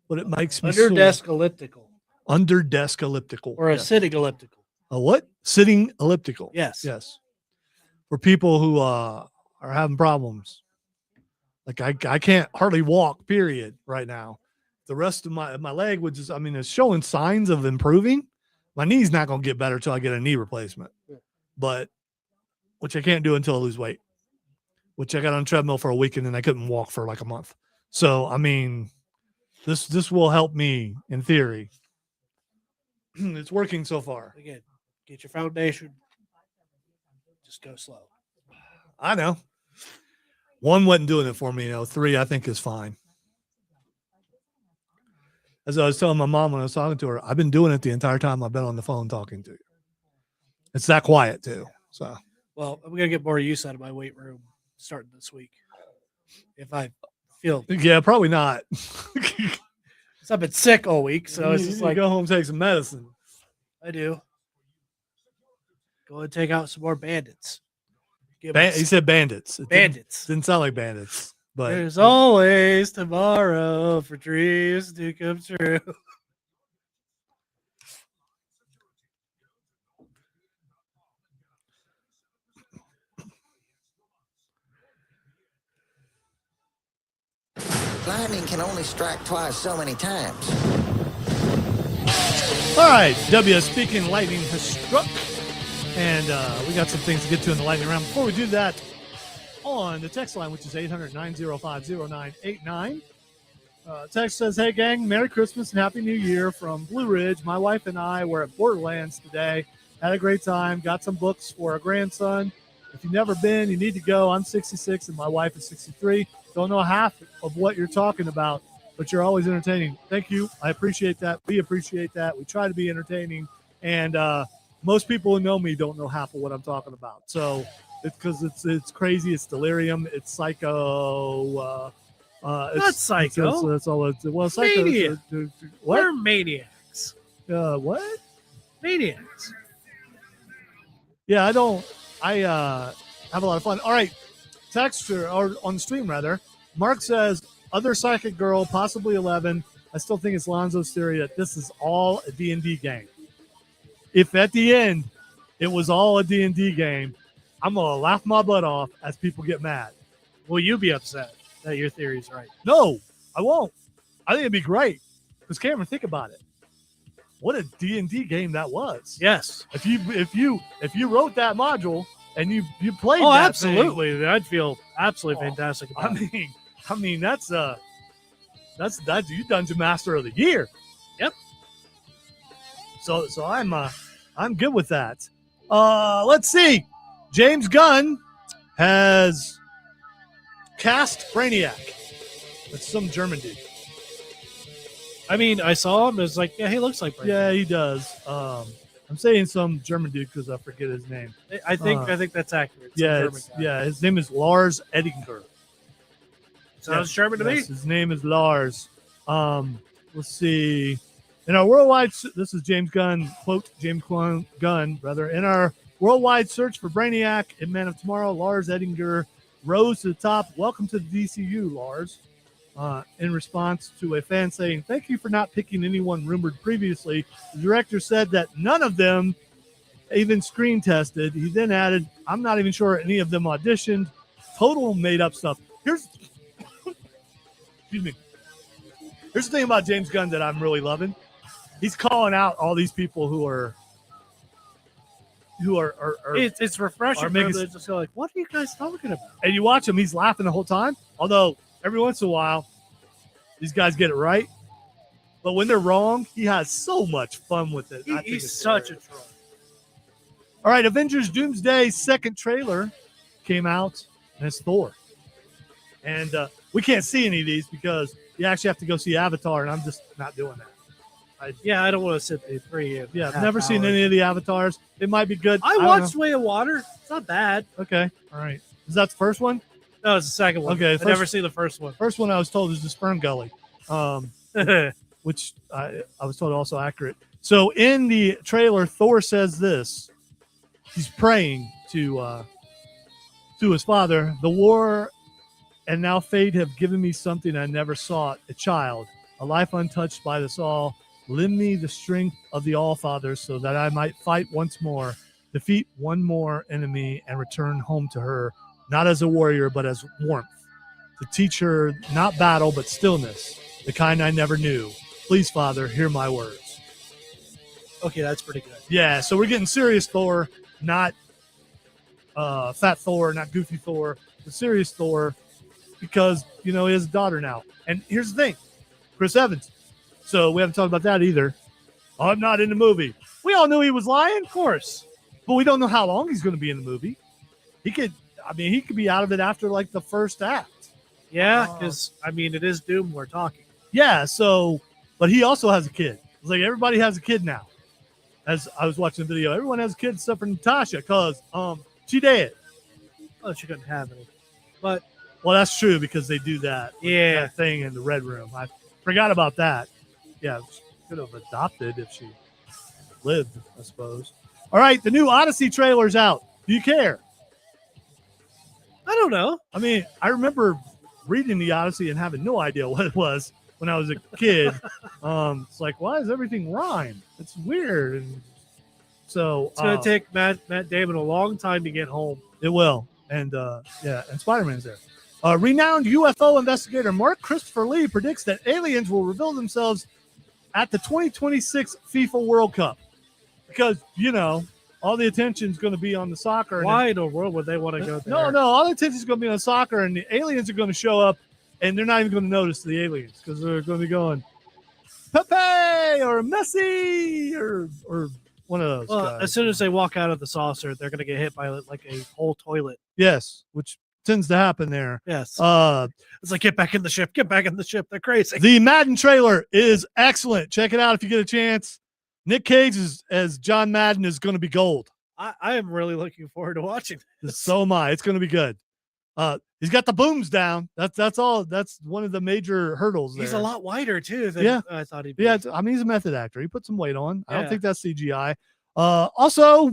Speaker 1: But it makes me
Speaker 2: Under
Speaker 1: sore.
Speaker 2: desk elliptical.
Speaker 1: Under desk elliptical.
Speaker 2: Or a
Speaker 1: Yes.
Speaker 2: sitting elliptical.
Speaker 1: A what? Sitting elliptical.
Speaker 2: Yes.
Speaker 1: Yes. For people who are having problems. Like I can't hardly walk, period, right now. The rest of my leg would just, it's showing signs of improving. My knee's not going to get better until I get a knee replacement. But, which I can't do until I lose weight. Which I got on a treadmill for a week and then I couldn't walk for like a month. So, this will help me in theory. It's working so far.
Speaker 2: Again, get your foundation. Just go slow.
Speaker 1: I know. 1 wasn't doing it for me. 3, I think, is fine. As I was telling my mom when I was talking to her, I've been doing it the entire time I've been on the phone talking to you. It's that quiet too. So,
Speaker 2: well, I'm gonna get more use out of my weight room starting this week. If I feel,
Speaker 1: yeah, probably not.
Speaker 2: because I've been sick all week, so it's just like
Speaker 1: go home, take some medicine.
Speaker 2: I do. Go and take out some more bandits.
Speaker 1: He said bandits. It
Speaker 2: Bandits.
Speaker 1: didn't sound like bandits, but
Speaker 2: There's always tomorrow for dreams to come true.
Speaker 5: Lightning can only strike twice so many times.
Speaker 1: all right. Speaking lightning has struck, and we got some things to get to in the lightning round. Before we do that, on the text line, which is 800-905-0989. Text says, hey, gang, Merry Christmas and Happy New Year from Blue Ridge. My wife and I were at Borderlands today. Had a great time. Got some books for our grandson. If you've never been, you need to go. I'm 66 and my wife is 63. Don't know half of what you're talking about, but you're always entertaining. Thank you. I appreciate that. We appreciate that. We try to be entertaining. And most people who know me don't know half of what I'm talking about. So it's because it's crazy. It's delirium. It's psycho.
Speaker 2: Not psycho.
Speaker 1: That's all it's. Well, psycho.
Speaker 2: Maniac.
Speaker 1: What?
Speaker 2: We're maniacs.
Speaker 1: What?
Speaker 2: Maniacs.
Speaker 1: Yeah, I have a lot of fun. All right, text or on the stream rather. Mark says other psychic girl, possibly 11. I still think it's Lonzo's theory that this is all a D&D game. If at the end it was all a D&D game, I'm gonna laugh my butt off as people get mad.
Speaker 2: Will you be upset that your theory is right?
Speaker 1: No, I won't. I think it'd be great because Cameron, think about it. What a D&D game that was.
Speaker 2: Yes.
Speaker 1: If you wrote that module and you played
Speaker 2: Oh,
Speaker 1: that
Speaker 2: absolutely. Thing, I'd feel absolutely fantastic about it.
Speaker 1: I mean that's you Dungeon Master of the Year.
Speaker 2: Yep.
Speaker 1: So I'm good with that. Let's see. James Gunn has cast Brainiac. That's some German dude.
Speaker 2: I mean, I saw him. It's like, yeah, he looks like Brainiac.
Speaker 1: Yeah, he does. I'm saying some German dude because I forget his name.
Speaker 2: I think that's accurate.
Speaker 1: His name is Lars Edinger.
Speaker 2: Sounds German to me.
Speaker 1: His name is Lars. Let's see. In our worldwide, this is James Gunn, quote James Gunn, rather. In our worldwide search for Brainiac and Man of Tomorrow, Lars Edinger rose to the top. Welcome to the DCU, Lars. In response to a fan saying, thank you for not picking anyone rumored previously. The director said that none of them even screen tested. He then added, I'm not even sure any of them auditioned. Total made up stuff. Excuse me. Here's the thing about James Gunn that I'm really loving. He's calling out all these people who are who are
Speaker 2: It's refreshing.
Speaker 1: Or making-
Speaker 2: They're just like, what are you guys talking about?
Speaker 1: and you watch him, he's laughing the whole time. Although every once in a while, these guys get it right. But when they're wrong, he has so much fun with it. I think
Speaker 2: He's
Speaker 1: it's
Speaker 2: such
Speaker 1: hilarious.
Speaker 2: a troll.
Speaker 1: All right, Avengers Doomsday second trailer came out, and it's Thor. And we can't see any of these because you actually have to go see Avatar, and I'm just not doing that.
Speaker 2: I don't want to sit there 3 and
Speaker 1: Yeah, I've
Speaker 2: half
Speaker 1: never seen
Speaker 2: hours.
Speaker 1: any of the Avatars. It might be good.
Speaker 2: I
Speaker 1: don't
Speaker 2: watched
Speaker 1: know.
Speaker 2: Way of Water. It's not bad.
Speaker 1: Okay, all right. Is that the first one?
Speaker 2: No, it's the second one.
Speaker 1: Okay,
Speaker 2: I never seen the first one.
Speaker 1: First one I was told is the Sperm Gully, which I was told also accurate. So in the trailer, Thor says this. He's praying to his father. The war and now fate have given me something I never sought, a child, a life untouched by this all. Lend me the strength of the All-Father so that I might fight once more, defeat one more enemy, and return home to her, not as a warrior, but as warmth, to teach her not battle, but stillness, the kind I never knew. Please, Father, hear my words.
Speaker 2: Okay, that's pretty good.
Speaker 1: Yeah, so we're getting serious Thor, not fat Thor, not goofy Thor, but serious Thor, because, he has a daughter now. And here's the thing, Chris Evans. So we haven't talked about that either. I'm not in the movie. We all knew he was lying, of course, but we don't know how long he's going to be in the movie. He could be out of it after like the first act.
Speaker 2: Yeah, because it is Doom we're talking.
Speaker 1: Yeah. So, but he also has a kid. It's like everybody has a kid now. As I was watching the video, everyone has a kid except for Natasha because she dead.
Speaker 2: Oh, she couldn't have any. But
Speaker 1: Well, that's true because they do that.
Speaker 2: yeah,
Speaker 1: That thing in the red room. I forgot about that. Yeah, she could have adopted if she lived, I suppose. All right, the new Odyssey trailer's out. Do you care?
Speaker 2: I don't know.
Speaker 1: I remember reading the Odyssey and having no idea what it was when I was a kid. It's like, why is everything rhyme? It's weird. And so
Speaker 2: It's gonna take Matt Damon a long time to get home.
Speaker 1: it will. And and Spider-Man's there. Renowned UFO investigator Mark Christopher Lee predicts that aliens will reveal themselves at the 2026 FIFA World Cup because, all the attention's going to be on the soccer.
Speaker 2: Why in the world would they want to go there?
Speaker 1: No, all the attention's going to be on soccer, and the aliens are going to show up, and they're not even going to notice the aliens because they're going to be going, Pepe or Messi or one of those
Speaker 2: Well,
Speaker 1: guys.
Speaker 2: as soon as they walk out of the saucer, they're gonna get hit by like a whole toilet.
Speaker 1: Yes, which tends to happen there.
Speaker 2: Yes.
Speaker 1: Uh,
Speaker 2: It's like, get back in the ship. Get back in the ship. They're crazy.
Speaker 1: The Madden trailer is excellent. Check it out if you get a chance. Nick Cage as John Madden is going to be gold.
Speaker 2: I am really looking forward to watching this.
Speaker 1: So am I. It's going to be good. He's got the booms down. That's all. That's one of the major hurdles there.
Speaker 2: He's a lot wider too than
Speaker 1: Yeah.
Speaker 2: I thought he'd be.
Speaker 1: Yeah, he's a method actor. He put some weight on. I don't
Speaker 2: Yeah.
Speaker 1: think that's CGI. Also,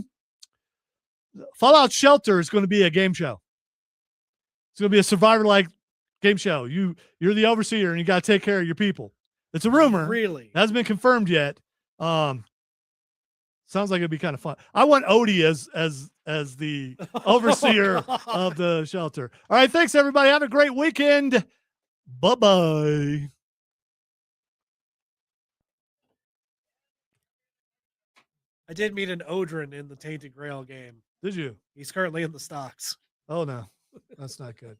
Speaker 1: Fallout Shelter is going to be a game show. It's going to be a Survivor-like game show. You're the overseer and you got to take care of your people. It's a rumor.
Speaker 2: Really?
Speaker 1: It hasn't been confirmed yet. Sounds like it'd be kind of fun. I want Odie as the overseer
Speaker 2: Oh, God.
Speaker 1: of the shelter. All right, thanks everybody. Have a great weekend. Bye-bye.
Speaker 2: I did meet an Odrin in the Tainted Grail game.
Speaker 1: Did you?
Speaker 2: He's currently in the stocks.
Speaker 1: Oh no, that's not good.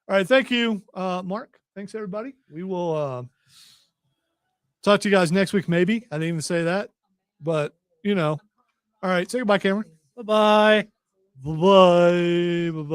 Speaker 1: All right, thank you, Mark. Thanks everybody. We will talk to you guys next week. Maybe I didn't even say that, but All right, say goodbye, Cameron.
Speaker 2: Bye-bye.
Speaker 1: Bye bye. Bye bye.